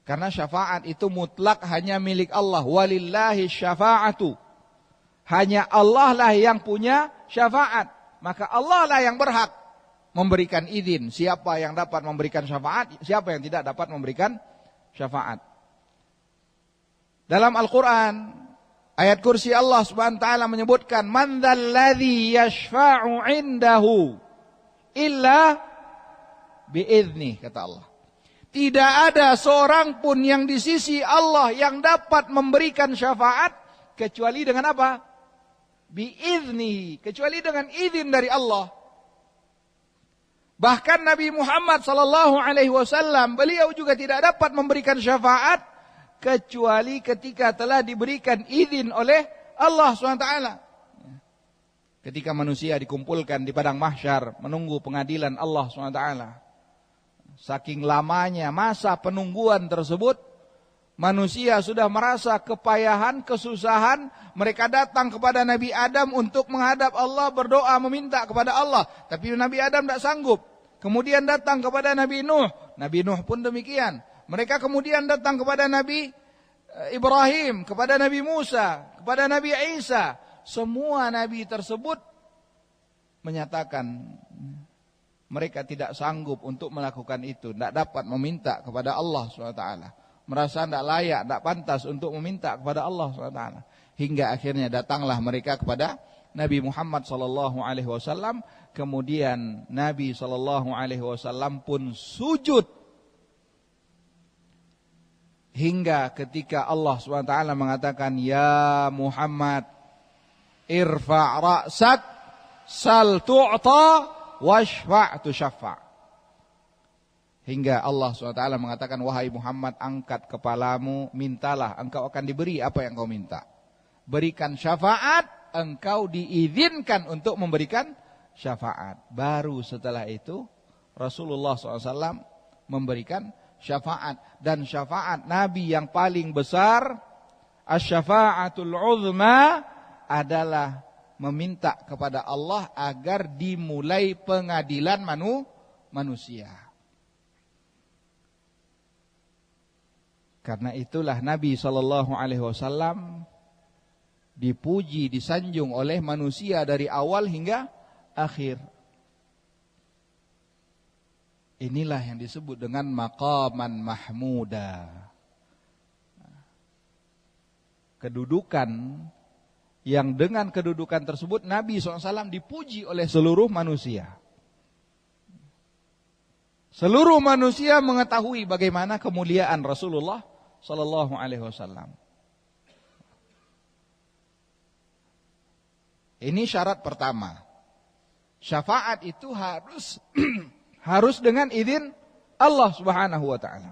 Karena syafaat itu mutlak hanya milik Allah. Walillahi syafa'atu. Hanya Allah lah yang punya syafaat. Maka Allah lah yang berhak memberikan izin siapa yang dapat memberikan syafaat, siapa yang tidak dapat memberikan syafaat. Dalam Al-Quran, ayat kursi Allah Subhanahu wa taala menyebutkan, "Man dzalladzi yashfa'u 'indahu illa bi'idznih," kata Allah. Tidak ada seorang pun yang di sisi Allah yang dapat memberikan syafaat kecuali dengan apa? Bi'idznih, kecuali dengan izin dari Allah. Bahkan Nabi Muhammad sallallahu alaihi wasallam, beliau juga tidak dapat memberikan syafaat kecuali ketika telah diberikan izin oleh Allah SWT. Ketika manusia dikumpulkan di padang mahsyar menunggu pengadilan Allah SWT, saking lamanya masa penungguan tersebut, manusia sudah merasa kepayahan, kesusahan. Mereka datang kepada Nabi Adam untuk menghadap Allah, berdoa, meminta kepada Allah. Tapi Nabi Adam tidak sanggup. Kemudian datang kepada Nabi Nuh. Nabi Nuh pun demikian. Mereka kemudian datang kepada Nabi Ibrahim, kepada Nabi Musa, kepada Nabi Isa. Semua Nabi tersebut menyatakan mereka tidak sanggup untuk melakukan itu. Tidak dapat meminta kepada Allah SWT. Merasa tidak layak, tidak pantas untuk meminta kepada Allah SWT. Hingga akhirnya datanglah mereka kepada Nabi Muhammad SAW. Kemudian Nabi SAW pun sujud. Hingga ketika Allah SWT mengatakan, "Ya Muhammad, irfa' ra'sak, sal tu'ta, washfa' tushaffa'." Hingga Allah SWT mengatakan, "Wahai Muhammad, angkat kepalamu, mintalah, engkau akan diberi apa yang kau minta. Berikan syafaat, engkau diizinkan untuk memberikan syafaat." Baru setelah itu Rasulullah SAW memberikan syafaat. Dan syafaat Nabi yang paling besar, asy-syafa'atul 'uzma, adalah meminta kepada Allah agar dimulai pengadilan manusia. Karena itulah Nabi SAW dipuji, disanjung oleh manusia dari awal hingga akhir. Inilah yang disebut dengan maqaman mahmuda. Kedudukan yang dengan kedudukan tersebut Nabi SAW dipuji oleh seluruh manusia. Seluruh manusia mengetahui bagaimana kemuliaan Rasulullah SAW. Ini syarat pertama. Syafaat itu harus dengan izin Allah Subhanahu wa taala.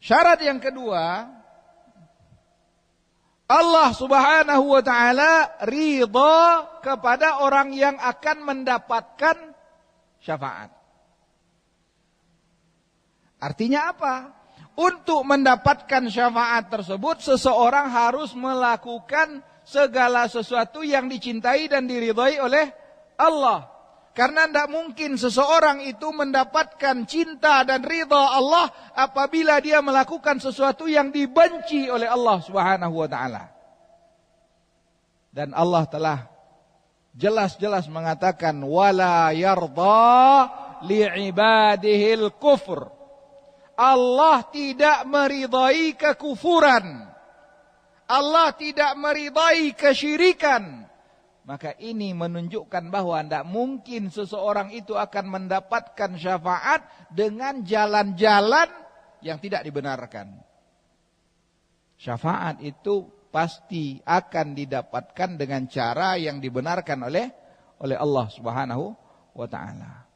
Syarat yang kedua, Allah Subhanahu wa taala ridha kepada orang yang akan mendapatkan syafaat. Artinya apa? Untuk mendapatkan syafaat tersebut, seseorang harus melakukan segala sesuatu yang dicintai dan diridhai oleh Allah. Karena tidak mungkin seseorang itu mendapatkan cinta dan ridha Allah apabila dia melakukan sesuatu yang dibenci oleh Allah Subhanahu wa taala. Dan Allah telah jelas-jelas mengatakan, wala yarda li'ibadihil kufur. Allah tidak meridai kekufuran. Allah tidak meridai kesyirikan. Maka ini menunjukkan bahwa tidak mungkin seseorang itu akan mendapatkan syafaat dengan jalan-jalan yang tidak dibenarkan. Syafaat itu pasti akan didapatkan dengan cara yang dibenarkan oleh Allah Subhanahu wa taala.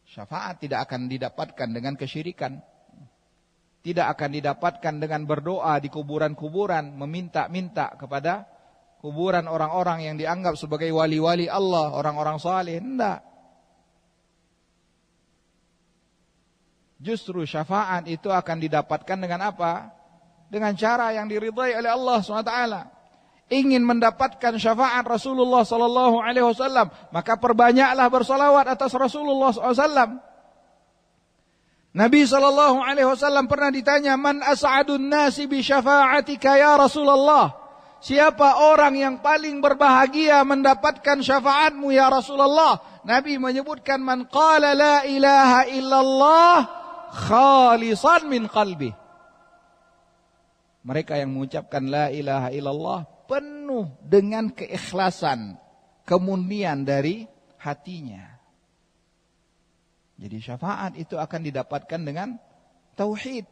Syafaat tidak akan didapatkan dengan kesyirikan. Tidak akan didapatkan dengan berdoa di kuburan-kuburan, meminta-minta kepada kuburan orang-orang yang dianggap sebagai wali-wali Allah, orang-orang saleh. Tidak. Justru syafaat itu akan didapatkan dengan apa? Dengan cara yang diridhai oleh Allah SWT. Ingin mendapatkan syafaat Rasulullah SAW, maka perbanyaklah bersalawat atas Rasulullah SAW. Nabi SAW pernah ditanya, man as'adun nasi bi syafa'atika ya Rasulullah. siapa orang yang paling berbahagia mendapatkan syafaatmu ya Rasulullah? Nabi menyebutkan, man qala la ilaha illallah khalisan min qalbi. Mereka yang mengucapkan la ilaha illallah penuh dengan keikhlasan, kemurnian dari hatinya. Jadi syafaat itu akan didapatkan dengan tauhid,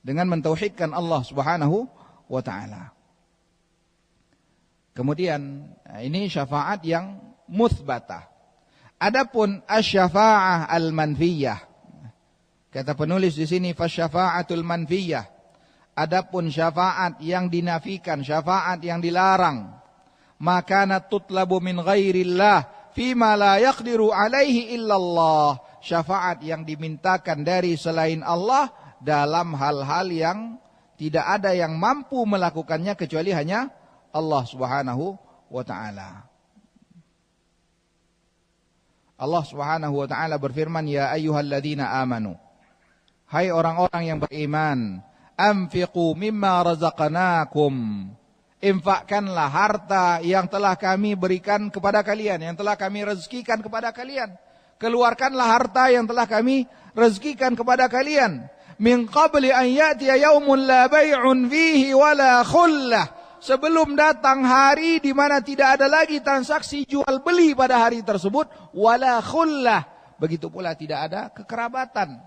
dengan mentauhidkan Allah Subhanahu wa taala. Kemudian ini syafaat yang mutsbatah. Adapun asy-syafa'ah al-manfiyah. Kata penulis di sini fasyafa'atul manfiyah. Adapun syafaat yang dinafikan, syafaat yang dilarang, maka tutlabu min ghairillah fima la yaqdiru alaihi illallah. Syafaat yang dimintakan dari selain Allah dalam hal-hal yang tidak ada yang mampu melakukannya kecuali hanya Allah Subhanahu wa taala. Allah Subhanahu wa taala berfirman, ya ayyuhalladzina amanu, hai orang-orang yang beriman, anfiqu mimma razaqnakum, infakkanlah harta yang telah kami berikan kepada kalian, yang telah kami rezekikan kepada kalian. Keluarkanlah harta yang telah kami rezekikan kepada kalian. Min qabli an ya'tiya yaumun la bay'un fihi wala khullah. Sebelum datang hari di mana tidak ada lagi transaksi jual beli pada hari tersebut, wala khullah. Begitu pula tidak ada kekerabatan.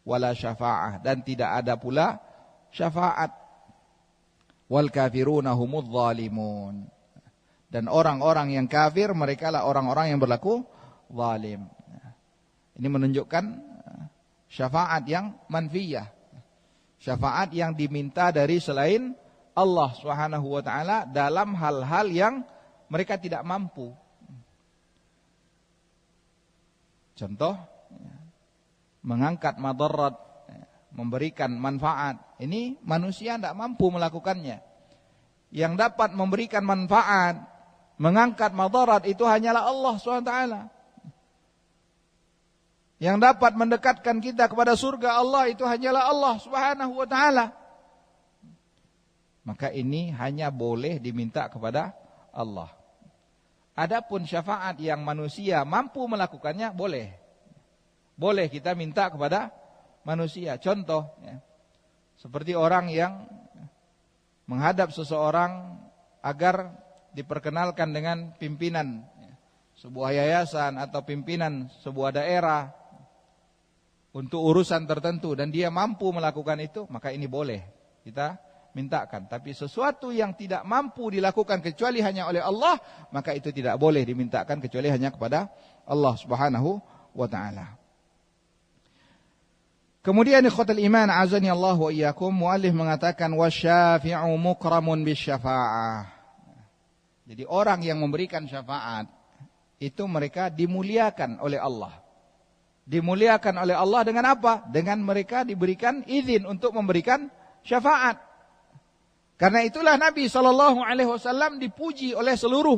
Wala syafa'ah, dan tidak ada pula syafaat. Wal kafiruna humudz zalimun. Dan orang-orang yang kafir mereka lah orang-orang yang berlaku zalim. Ini menunjukkan syafaat yang manfiyah. Syafaat yang diminta dari selain Allah Subhanahu wa taala dalam hal-hal yang mereka tidak mampu. Contoh, mengangkat madarat, memberikan manfaat. Ini manusia tidak mampu melakukannya. Yang dapat memberikan manfaat, mengangkat madarat itu hanyalah Allah SWT. Yang dapat mendekatkan kita kepada surga Allah itu hanyalah Allah Subhanahu wa taala. Maka ini hanya boleh diminta kepada Allah. Adapun syafaat yang manusia mampu melakukannya boleh. Boleh kita minta kepada manusia. Contoh, seperti orang yang menghadap seseorang agar diperkenalkan dengan pimpinan sebuah yayasan atau pimpinan sebuah daerah untuk urusan tertentu dan dia mampu melakukan itu, maka ini boleh kita mintakan. Tapi sesuatu yang tidak mampu dilakukan kecuali hanya oleh Allah, maka itu tidak boleh dimintakan kecuali hanya kepada Allah Subhanahu wa taala. Kemudian ikhwatul iman azani Allah wa iyyakum, muallif mengatakan wasyafi'u mukramun bisyafa'ah. Jadi orang yang memberikan syafaat itu mereka dimuliakan oleh Allah. Dimuliakan oleh Allah dengan apa? Dengan mereka diberikan izin untuk memberikan syafaat. Karena itulah Nabi SAW dipuji oleh seluruh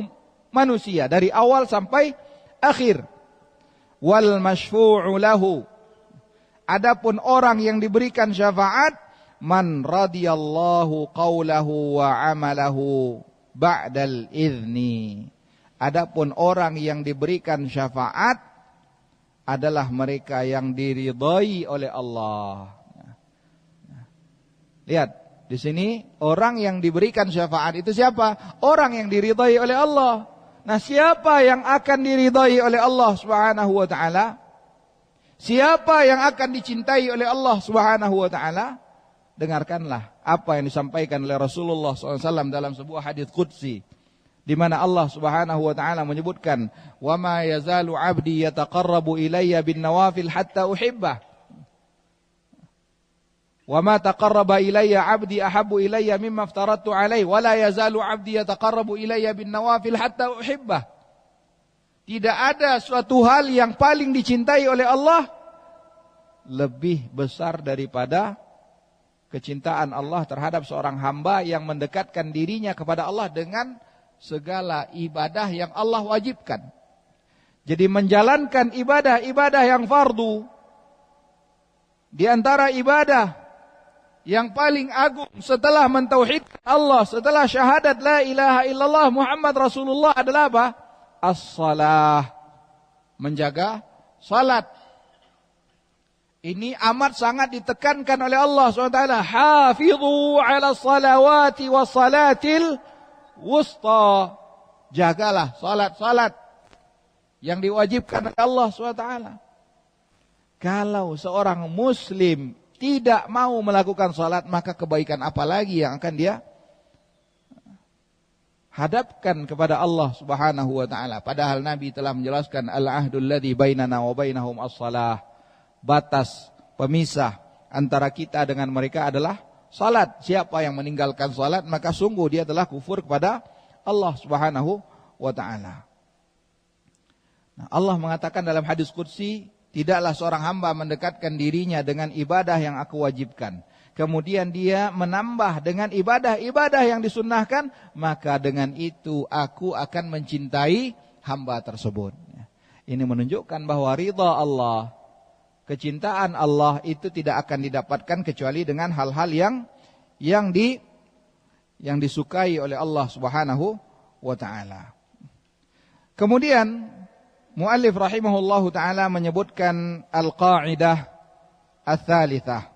manusia dari awal sampai akhir. Wal masyfu'u lahu. Adapun orang yang diberikan syafaat, man radiyallahu qawlahu wa amalahu ba'dal izni. Adapun orang yang diberikan syafaat adalah mereka yang diridhai oleh Allah. Lihat, di sini orang yang diberikan syafaat itu siapa? Orang yang diridhai oleh Allah. Nah, siapa yang akan diridhai oleh Allah Subhanahu wa taala? Siapa yang akan dicintai oleh Allah Subhanahu wa taala? Dengarkanlah apa yang disampaikan oleh Rasulullah SAW dalam sebuah hadis qudsi, di mana Allah Subhanahu wa taala menyebutkan, "Wa ma yazalu 'abdi yataqarrabu ilayya bin nawafil hatta uhibbah." Wa ma taqarraba ilayya 'abdi ahabbu ilayya mimma aftaradtu 'alaihi wa la yazalu 'abdi yataqarrabu ilayya bin nawafil hatta uhibbah. Tidak ada suatu hal yang paling dicintai oleh Allah lebih besar daripada kecintaan Allah terhadap seorang hamba yang mendekatkan dirinya kepada Allah dengan segala ibadah yang Allah wajibkan. Jadi menjalankan ibadah-ibadah yang fardu, di antara ibadah yang paling agung setelah mentauhidkan Allah, setelah syahadat la ilaha illallah Muhammad Rasulullah adalah apa? As-salah, menjaga salat. Ini amat sangat ditekankan oleh Allah SWT. Hafidhu ala salawati wa salatil wusta. Jagalah salat-salat yang diwajibkan oleh Allah SWT. Kalau seorang muslim tidak mau melakukan salat, maka kebaikan apa lagi yang akan dia hadapkan kepada Allah Subhanahu wa taala? Padahal Nabi telah menjelaskan al-ahdul ladzi bainana wa bainahum as-shalah. Batas pemisah antara kita dengan mereka adalah salat. Siapa yang meninggalkan salat, maka sungguh dia telah kufur kepada Allah Subhanahu wa taala. Nah, Allah mengatakan dalam hadis qudsi, tidaklah seorang hamba mendekatkan dirinya dengan ibadah yang aku wajibkan, kemudian dia menambah dengan ibadah-ibadah yang disunnahkan, maka dengan itu aku akan mencintai hamba tersebut. Ini menunjukkan bahwa ridha Allah, kecintaan Allah itu tidak akan didapatkan kecuali dengan hal-hal yang disukai oleh Allah Subhanahu wa taala. Kemudian muallif rahimahullahu taala menyebutkan al-qa'idah ats-tsalitsah.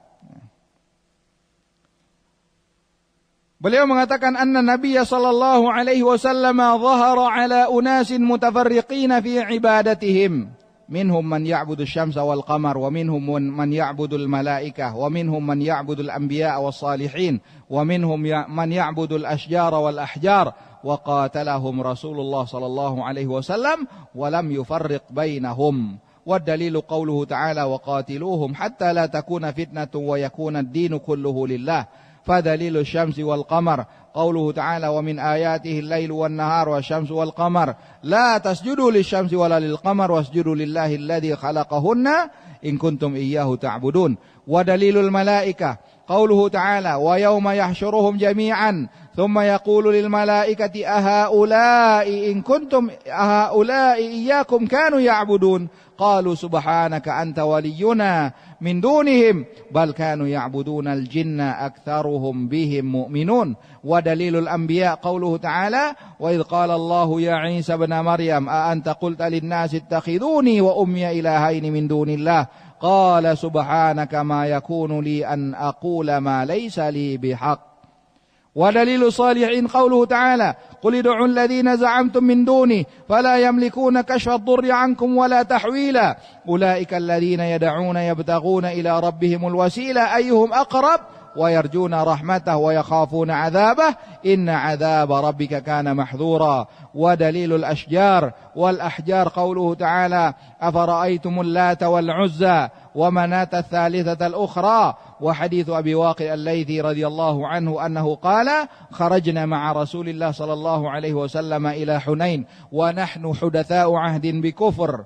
Beliau mengatakan anna Nabiy sallallahu alaihi wasallam dhahara ala unasin mutafarriqin fi ibadatihim. Minhum man ya'budu asy-syamsa wal qamar wa minhum man ya'budu al-malaikah wa minhum man ya'budu al-anbiya was salihin wa minhum man ya'budu al-asyjara wal ahjar wa qatalahum Rasulullah sallallahu alaihi wasallam wa lam yufarriq bainahum. Wa dalilu qawluhu ta'ala wa qatiluhum hatta la takuna fitnatun wa yakuna ad-dinu kulluhu lillah. فدليل الشمس والقمر قوله تعالى ومن آياته الليل والنهار والشمس والقمر لا تسجدوا للشمس ولا للقمر واسجدوا لله الذي خلقهن إن كنتم إياه تعبدون. ودليل الملائكة قوله تعالى ويوم يحشرهم جميعا ثم يقول للملائكة أهؤلاء إياكم كانوا يعبدون قالوا سبحانك أنت ولينا من دونهم بل كانوا يعبدون الجن أكثرهم بهم مؤمنون. ودليل الأنبياء قوله تعالى وإذ قال الله يا عيسى ابن مريم أأنت قلت للناس اتخذوني وأمي إلهين من دون الله قال سبحانك ما يكون لي أن أقول ما ليس لي بحق. ودليل الصالحين قوله تعالى قل ادعوا الذين زعمتم من دونه فلا يملكون كشف الضر عنكم ولا تحويلا أولئك الذين يدعون يبتغون إلى ربهم الوسيلة أيهم أقرب ويرجون رحمته ويخافون عذابه إن عذاب ربك كان محذورا. ودليل الأشجار والأحجار قوله تعالى أفرأيتم اللات والعزى ومناة الثالثة الأخرى. وحديث أبي واقد الليثي رضي الله عنه أنه قال خرجنا مع رسول الله صلى الله عليه وسلم إلى حنين ونحن حدثاء عهد بكفر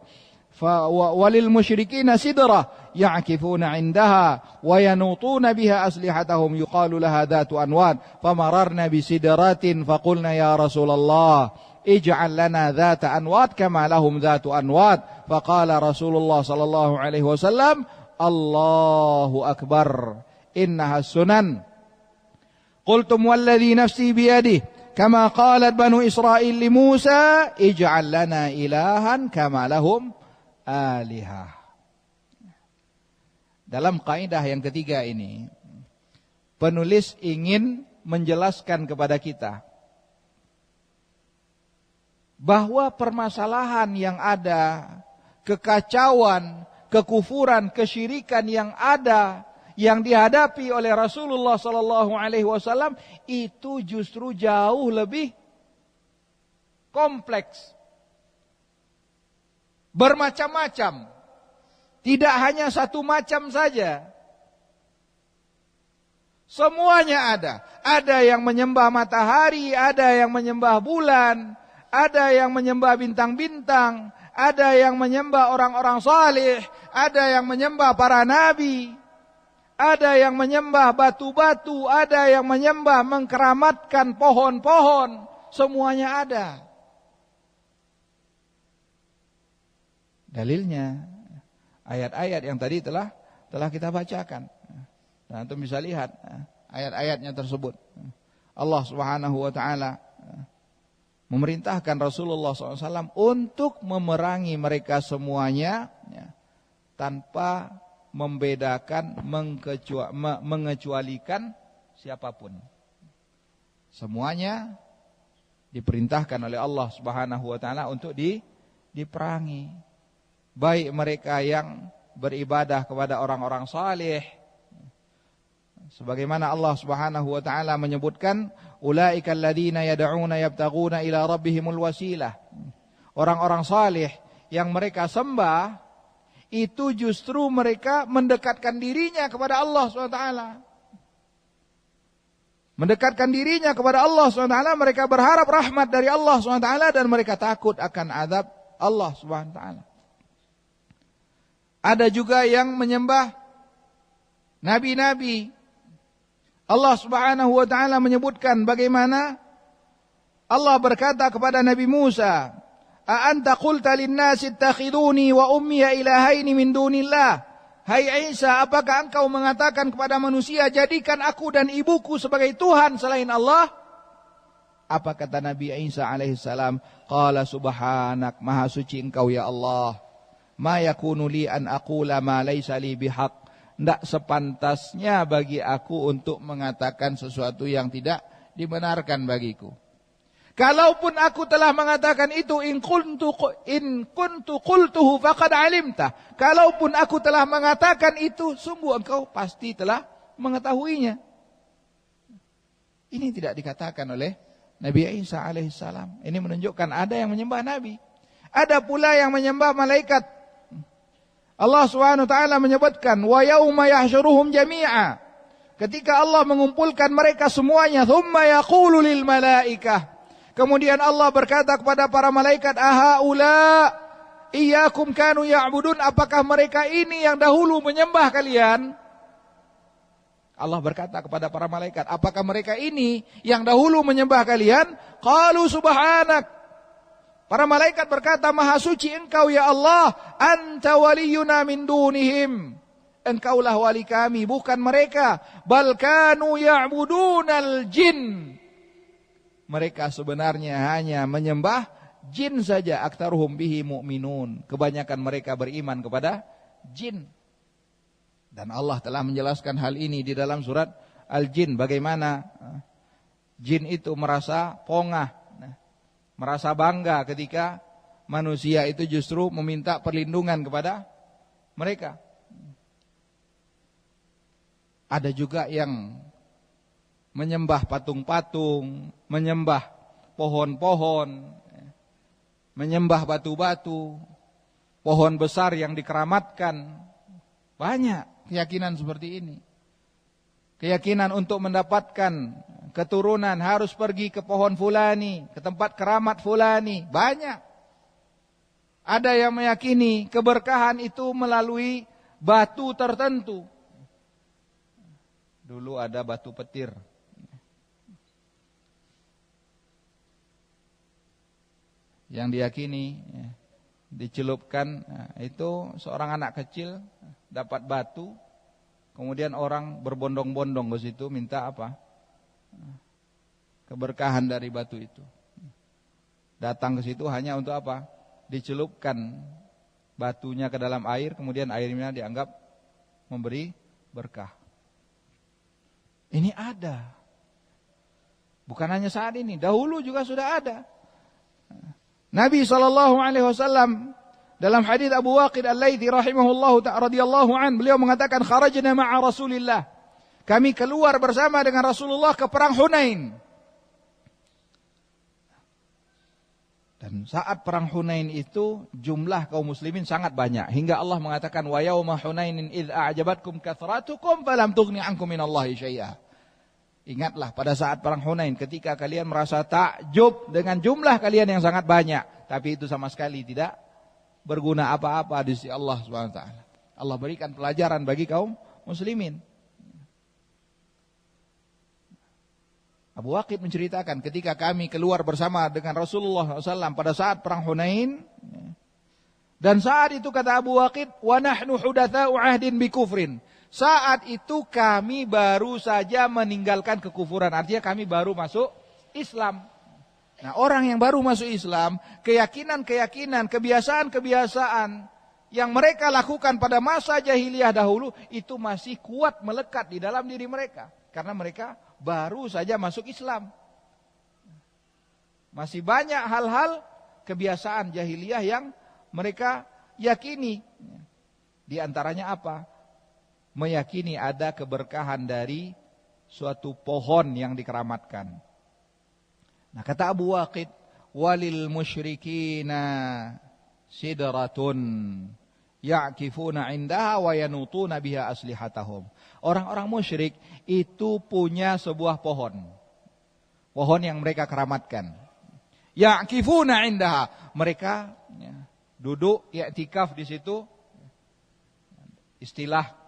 وللمشركين سدرة يعكفون عندها وينوطون بها أسلحتهم يقال لها ذات أنواد فمررنا بسدرات فقلنا يا رسول الله اجعل لنا ذات أنواد كما لهم ذات أنواد فقال رسول الله صلى الله عليه وسلم الله أكبر إنها السنن. قلتم والذي نفسي بيده كما قالت بنو إسرائيل لموسى اجعل لنا إلها كما لهم آلهة. Dalam kaidah yang ketiga ini, penulis ingin menjelaskan kepada kita bahwa permasalahan yang ada, kekacauan, kekufuran, kesyirikan yang ada, yang dihadapi oleh Rasulullah sallallahu alaihi wasallam itu justru jauh lebih kompleks. Bermacam-macam. Tidak hanya satu macam saja. Semuanya ada. Ada yang menyembah matahari, ada yang menyembah bulan, ada yang menyembah bintang-bintang, ada yang menyembah orang-orang saleh, ada yang menyembah para nabi, ada yang menyembah batu-batu, ada yang menyembah mengkeramatkan pohon-pohon, semuanya ada. Dalilnya ayat-ayat yang tadi telah kita bacakan. Nah, antum bisa lihat ayat-ayatnya tersebut. Allah Subhanahu wa taala memerintahkan Rasulullah SAW untuk memerangi mereka semuanya tanpa membedakan, mengecualikan siapapun. Semuanya diperintahkan oleh Allah Subhanahu wa taala untuk diperangi. Baik mereka yang beribadah kepada orang-orang saleh, sebagaimana Allah Subhanahu wa taala menyebutkan ulaikal ladzina yad'una yabtaghuna ila rabbihimul wasilah. Orang-orang saleh yang mereka sembah itu justru mereka mendekatkan dirinya kepada Allah SWT. Mendekatkan dirinya kepada Allah SWT, mereka berharap rahmat dari Allah SWT dan mereka takut akan azab Allah SWT. Ada juga yang menyembah nabi-nabi. Allah Subhanahu wa taala menyebutkan bagaimana Allah berkata kepada Nabi Musa, "A anta qulta lin-nasi ittakhiduni wa ummi ilahaini min dunillah?" Hai Isa, apakah engkau mengatakan kepada manusia, jadikan aku dan ibuku sebagai Tuhan selain Allah? Apa kata Nabi Isa alaihissalam? Qala subhanak, maha suci engkau ya Allah. Ma yakunu li an aqula ma laysa li bihaq. Tidak sepantasnya bagi aku untuk mengatakan sesuatu yang tidak dibenarkan bagiku. Kalaupun aku telah mengatakan itu, in kuntu qultuhu faqad alimta. Kalaupun aku telah mengatakan itu, sungguh engkau pasti telah mengetahuinya. Ini tidak dikatakan oleh Nabi Isa alaihissalam. Ini menunjukkan ada yang menyembah Nabi. Ada pula yang menyembah malaikat. Allah Subhanahu wa taala menyebutkan wa yauma yahsyuruhum jami'a. Ketika Allah mengumpulkan mereka semuanya, thumma yaqulu lil malaikah. Kemudian Allah berkata kepada para malaikat, ahaula iyyakum kanu ya'budun, apakah mereka ini yang dahulu menyembah kalian? Allah berkata kepada para malaikat, apakah mereka ini yang dahulu menyembah kalian? Qalu subhanak. Para malaikat berkata, maha suci engkau ya Allah, anta waliyuna min dunihim. Engkaulah wali kami, bukan mereka. Bal kanu ya'budunal jin. Mereka sebenarnya hanya menyembah jin saja. Aktaruhum bihi mu'minun. Kebanyakan mereka beriman kepada jin. Dan Allah telah menjelaskan hal ini di dalam surat Al-Jin. Bagaimana jin itu merasa pongah, merasa bangga ketika manusia itu justru meminta perlindungan kepada mereka. Ada juga yang menyembah patung-patung, menyembah pohon-pohon, menyembah batu-batu, pohon besar yang dikeramatkan. Banyak keyakinan seperti ini. Keyakinan untuk mendapatkan keturunan harus pergi ke pohon fulani, ke tempat keramat fulani. Banyak. Ada yang meyakini keberkahan itu melalui batu tertentu. Dulu ada batu petir. Yang diyakini dicelupkan, itu seorang anak kecil dapat batu, kemudian orang berbondong-bondong ke situ minta apa? Keberkahan dari batu itu. Datang ke situ hanya untuk apa? Dicelupkan batunya ke dalam air, kemudian airnya dianggap memberi berkah. Ini ada. Bukan hanya saat ini, dahulu juga sudah ada. Nabi SAW dalam hadis Abu Waqid Al-Laythi rahimahullahu ta'ala radhiyallahu an, beliau mengatakan kharajna ma'a Rasulillah. Kami keluar bersama dengan Rasulullah ke perang Hunain. Dan saat perang Hunain itu jumlah kaum muslimin sangat banyak, hingga Allah mengatakan wa yauma hunainin idz a'jabatkum kathratukum falam tughni 'ankum minallahi syai'a. Ingatlah pada saat perang Hunain ketika kalian merasa takjub dengan jumlah kalian yang sangat banyak, tapi itu sama sekali tidak berguna apa-apa di sisi Allah Subhanahu wa taala. Allah berikan pelajaran bagi kaum muslimin. Abu Waqid menceritakan ketika kami keluar bersama dengan Rasulullah SAW pada saat perang Hunain, dan saat itu kata Abu Waqid, wa nahnu hudatsa'u ahdin bi kufrin. Saat itu kami baru saja meninggalkan kekufuran. Artinya kami baru masuk Islam. Nah, orang yang baru masuk Islam, keyakinan-keyakinan, kebiasaan-kebiasaan yang mereka lakukan pada masa jahiliyah dahulu, itu masih kuat melekat di dalam diri mereka. Karena mereka baru saja masuk Islam. Masih banyak hal-hal kebiasaan jahiliyah yang mereka yakini. Di antaranya apa? Meyakini ada keberkahan dari suatu pohon yang dikeramatkan. Nah, kata Abu Waqid, walil musyrikina sidratun ya'kifuna indaha wa yanutuna biha aslihatahum. Orang-orang musyrik itu punya sebuah pohon. Pohon yang mereka keramatkan. Ya'kifuna indaha. Mereka duduk i'tikaf di situ. Istilah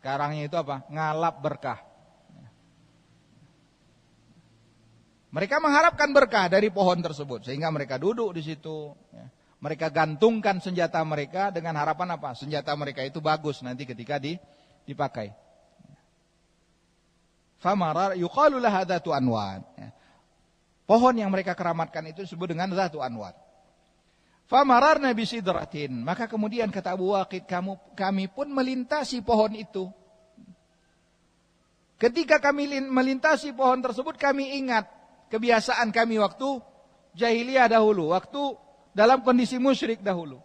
sekarangnya itu apa? Ngalap berkah. Mereka mengharapkan berkah dari pohon tersebut sehingga mereka duduk di situ. Mereka gantungkan senjata mereka dengan harapan apa? Senjata mereka itu bagus nanti ketika dipakai. Famarar yuqalu laha dzatu anwar. Pohon yang mereka keramatkan itu disebut dengan dzatu anwar. Famararna bisidratin. Maka kemudian kata Abu Waqid, kami pun melintasi pohon itu. Ketika kami melintasi pohon tersebut, kami ingat kebiasaan kami waktu jahiliyah dahulu, waktu dalam kondisi musyrik dahulu.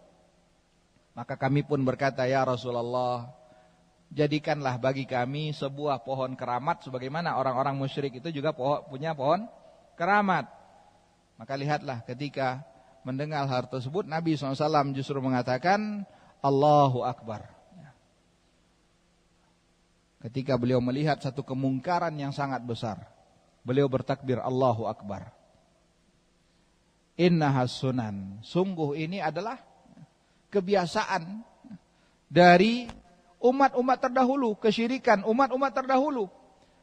Maka kami pun berkata, ya Rasulullah, jadikanlah bagi kami sebuah pohon keramat sebagaimana orang-orang musyrik itu juga punya pohon keramat. Maka lihatlah ketika mendengar hal tersebut, Nabi SAW justru mengatakan Allahu Akbar. Ketika beliau melihat satu kemungkaran yang sangat besar, beliau bertakbir Allahu Akbar. Innahas sunan. Sungguh ini adalah kebiasaan dari umat-umat terdahulu, kesyirikan umat-umat terdahulu.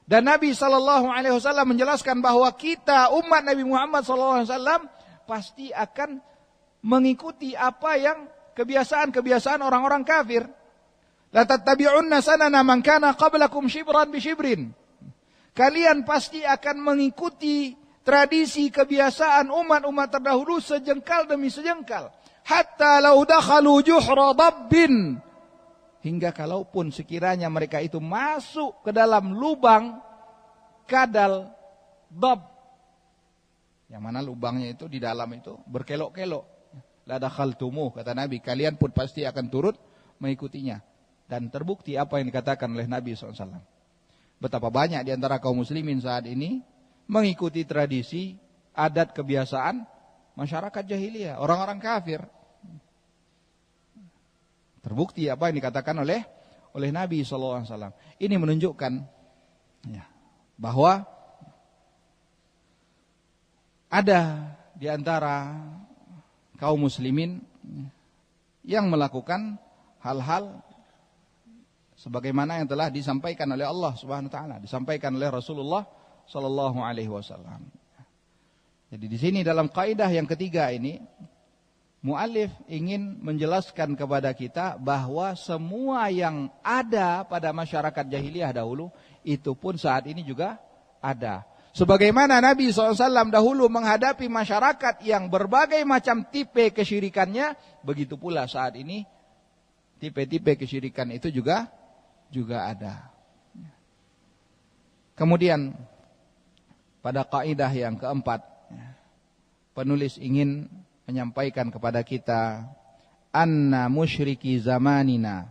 Dan Nabi SAW menjelaskan bahwa kita umat Nabi Muhammad SAW pasti akan mengikuti apa yang kebiasaan-kebiasaan orang-orang kafir. La tattabi'unna sanana man kana qablakum shibran bi shibrin. Kalian pasti akan mengikuti tradisi kebiasaan umat-umat terdahulu sejengkal demi sejengkal. Hatta law dakhalu juhra dabbin. Hingga kalaupun sekiranya mereka itu masuk ke dalam lubang kadal dab. Yang mana lubangnya itu di dalam itu berkelok-kelok. La dakhaltumuh, kata Nabi, kalian pun pasti akan turut mengikutinya. Dan terbukti apa yang dikatakan oleh Nabi SAW. Betapa banyak di antara kaum muslimin saat ini mengikuti tradisi, adat, kebiasaan masyarakat jahiliyah, orang-orang kafir. Terbukti apa yang dikatakan oleh Nabi SAW. Ini menunjukkan bahwa ada di antara kaum muslimin yang melakukan hal-hal sebagaimana yang telah disampaikan oleh Allah Subhanahu wa taala, disampaikan oleh Rasulullah sallallahu alaihi wasallam. Jadi di sini dalam kaidah yang ketiga ini muallif ingin menjelaskan kepada kita bahwa semua yang ada pada masyarakat jahiliyah dahulu itu pun saat ini juga ada. Sebagaimana Nabi SAW dahulu menghadapi masyarakat yang berbagai macam tipe kesyirikannya, begitu pula saat ini tipe-tipe kesyirikan itu juga ada. Kemudian pada kaidah yang keempat, penulis ingin menyampaikan kepada kita anna musyriki zamanina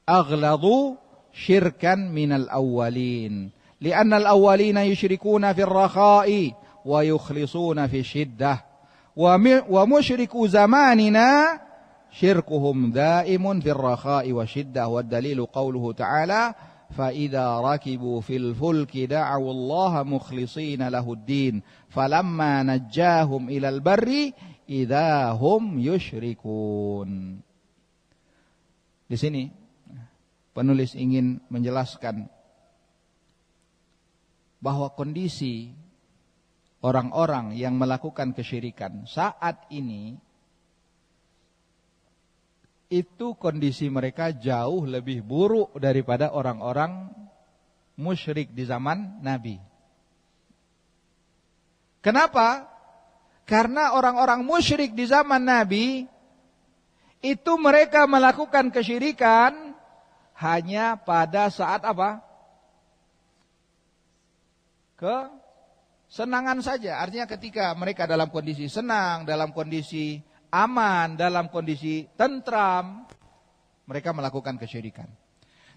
aghladu syirkan minal awwalin li'anna al-awwalina yusyrikuna fil rakha'i wa yukhlisuna fi syiddah wa musyriku zamanina syirkuhum daimun fil rakha'i wa syiddah wa dalilu qawluhu ta'ala fa idza rakibu fil fulki da'u Allah mukhlishina lahud-din falamma najjahum ilal barri idahum yusyrikun. Di sini penulis ingin menjelaskan bahwa kondisi orang-orang yang melakukan kesyirikan saat ini itu kondisi mereka jauh lebih buruk daripada orang-orang musyrik di zaman Nabi. Kenapa? Karena orang-orang musyrik di zaman Nabi itu mereka melakukan kesyirikan hanya pada saat apa? Kesenangan saja. Artinya ketika mereka dalam kondisi senang, dalam kondisi aman, dalam kondisi tentram, mereka melakukan kesyirikan.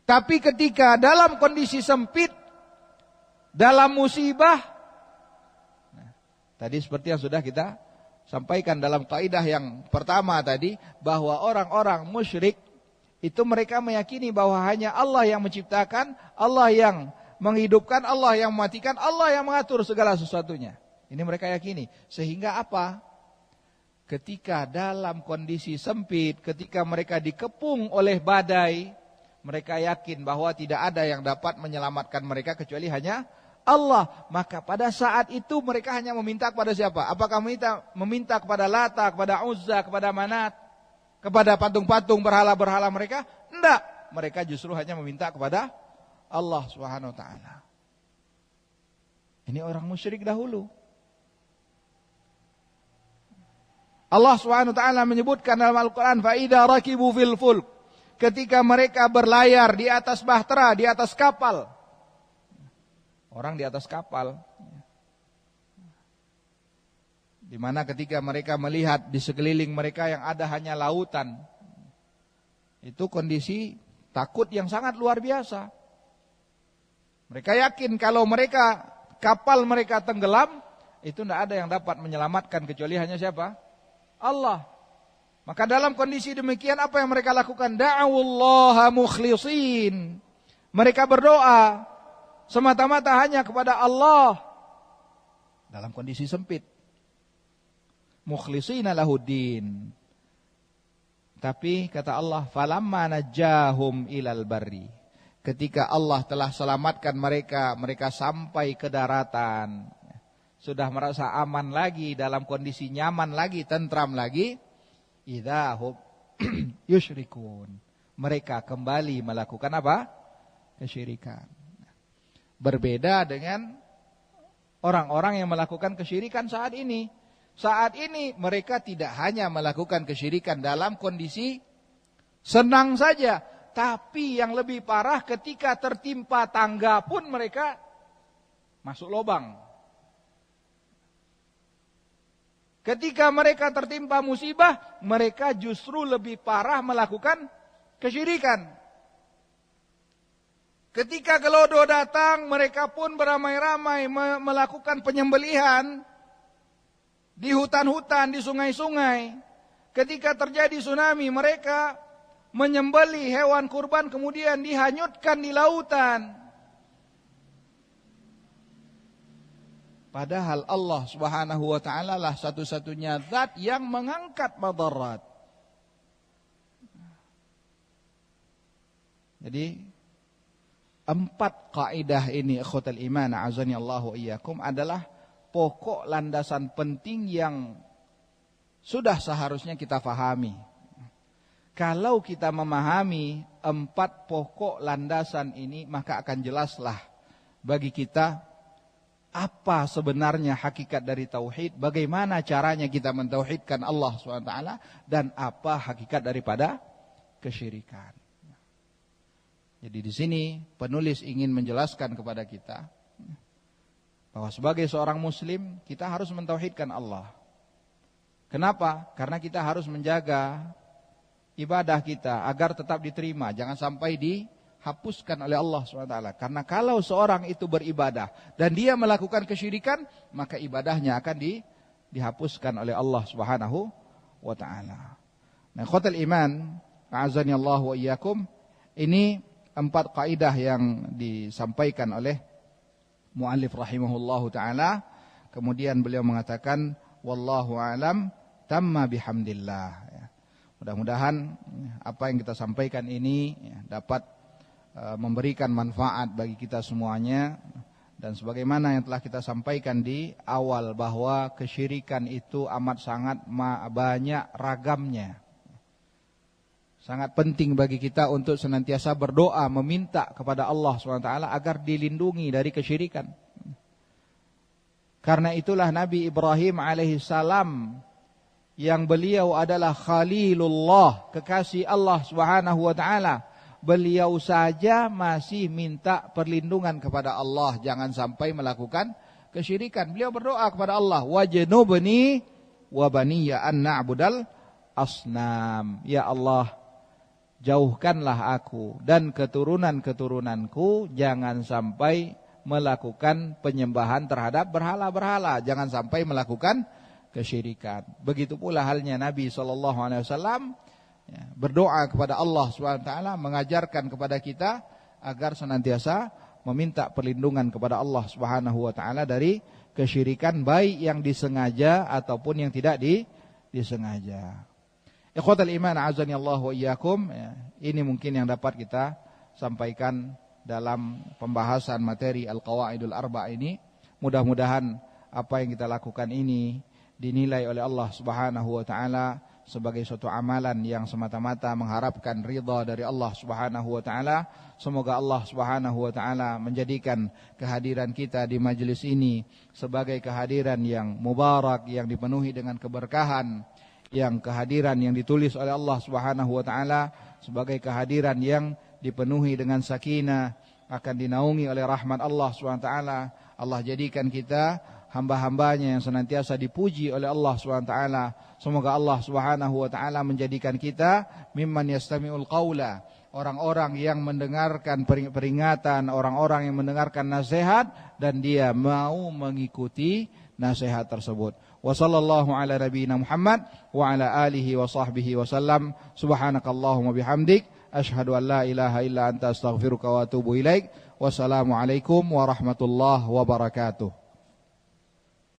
Tapi ketika dalam kondisi sempit, dalam musibah, tadi seperti yang sudah kita sampaikan dalam kaidah yang pertama tadi, bahwa orang-orang musyrik itu mereka meyakini bahwa hanya Allah yang menciptakan, Allah yang menghidupkan, Allah yang mematikan, Allah yang mengatur segala sesuatunya. Ini mereka yakini. Sehingga apa? Ketika dalam kondisi sempit, ketika mereka dikepung oleh badai, mereka yakin bahwa tidak ada yang dapat menyelamatkan mereka kecuali hanya Allah. Maka pada saat itu mereka hanya meminta kepada siapa? Apakah meminta kepada Lata, kepada Uzza, kepada Manat, kepada patung-patung berhala-berhala mereka? Tidak. Mereka justru hanya meminta kepada Allah Subhanahu wa taala. Ini orang musyrik dahulu. Allah Subhanahu wa taala menyebutkan dalam Al-Qur'an, fa idza rakibu fil fulk, ketika mereka berlayar di atas bahtera, di atas kapal. Orang di atas kapal. Di mana ketika mereka melihat di sekeliling mereka yang ada hanya lautan. Itu kondisi takut yang sangat luar biasa. Mereka yakin kalau kapal mereka tenggelam, itu tidak ada yang dapat menyelamatkan kecuali hanya siapa? Allah. Maka dalam kondisi demikian apa yang mereka lakukan? Da'awullaha mukhlisin. Mereka berdoa semata-mata hanya kepada Allah dalam kondisi sempit. Mukhlisina lahuddin. Tapi kata Allah, falamma najjahum ilal barri. Ketika Allah telah selamatkan mereka, mereka sampai ke daratan, sudah merasa aman lagi, dalam kondisi nyaman lagi, tentram lagi, idzahum yusyrikun. Mereka kembali melakukan apa? Kesyirikan. Berbeda dengan orang-orang yang melakukan kesyirikan saat ini. Saat ini mereka tidak hanya melakukan kesyirikan dalam kondisi senang saja, tapi yang lebih parah ketika tertimpa tangga pun mereka masuk lubang. Ketika mereka tertimpa musibah, mereka justru lebih parah melakukan kesyirikan. Ketika gelodo datang, mereka pun beramai-ramai melakukan penyembelihan di hutan-hutan, di sungai-sungai. Ketika terjadi tsunami, mereka menyembelih hewan kurban kemudian dihanyutkan di lautan. Padahal Allah Subhanahu wa taala lah satu-satunya zat yang mengangkat madarat. Jadi 4 kaidah ini ikhwatal iman azani Allah wa iyyakum adalah pokok landasan penting yang sudah seharusnya kita fahami. Kalau kita memahami 4 pokok landasan ini, maka akan jelaslah bagi kita apa sebenarnya hakikat dari tauhid, bagaimana caranya kita mentauhidkan Allah SWT, dan apa hakikat daripada kesyirikan. Jadi di sini penulis ingin menjelaskan kepada kita bahwa sebagai seorang muslim kita harus mentauhidkan Allah. Kenapa? Karena kita harus menjaga ibadah kita agar tetap diterima, jangan sampai dihapuskan oleh Allah SWT. Karena kalau seorang itu beribadah dan dia melakukan kesyirikan, maka ibadahnya akan dihapuskan oleh Allah SWT. Nah, khotul iman, a'azani Allah wa iyyakum, ini 4 kaidah yang disampaikan oleh muallif rahimahullahu ta'ala. Kemudian beliau mengatakan, wallahu a'lam, tamma bihamdillah. Mudah-mudahan apa yang kita sampaikan ini dapat memberikan manfaat bagi kita semuanya. Dan sebagaimana yang telah kita sampaikan di awal, bahwa kesyirikan itu amat sangat banyak ragamnya. Sangat penting bagi kita untuk senantiasa berdoa meminta kepada Allah SWT agar dilindungi dari kesyirikan. Karena itulah Nabi Ibrahim alaihissalam yang beliau adalah Khalilullah, kekasih Allah SWT. Beliau saja masih minta perlindungan kepada Allah jangan sampai melakukan kesyirikan. Beliau berdoa kepada Allah, wajnubni wa baniya an na'budal asnam. Ya Allah, jauhkanlah aku dan keturunan-keturunanku jangan sampai melakukan penyembahan terhadap berhala-berhala, jangan sampai melakukan kesyirikan. Begitu pula halnya Nabi SAW berdoa kepada Allah SWT, mengajarkan kepada kita agar senantiasa meminta perlindungan kepada Allah SWT dari kesyirikan, baik yang disengaja ataupun yang tidak disengaja. Ikhwatal iman azani Allah wa iyyakum, ini mungkin yang dapat kita sampaikan dalam pembahasan materi Al-Qawaidul Arba' ini. Mudah-mudahan apa yang kita lakukan ini dinilai oleh Allah Subhanahu wa taala sebagai suatu amalan yang semata-mata mengharapkan ridha dari Allah Subhanahu wa taala. Semoga Allah Subhanahu wa taala menjadikan kehadiran kita di majelis ini sebagai kehadiran yang mubarak, yang dipenuhi dengan keberkahan, yang kehadiran yang ditulis oleh Allah Subhanahu wa taala sebagai kehadiran yang dipenuhi dengan sakinah, akan dinaungi oleh rahmat Allah Subhanahu wa taala. Allah jadikan kita hamba-hambanya yang senantiasa dipuji oleh Allah Subhanahu wa taala. Semoga Allah Subhanahu wa taala menjadikan kita mimman yastami'ul qaula, orang-orang yang mendengarkan peringatan, orang-orang yang mendengarkan nasihat dan dia mau mengikuti nasihat tersebut. Wa sallallahu ala nabiyyina Muhammad wa ala alihi wa sahbihi wa sallam. Subhanakallahumma bihamdik asyhadu an la ilaha illa anta astaghfiruka wa atubu ilaik. Wassalamu alaikum warahmatullahi wabarakatuh.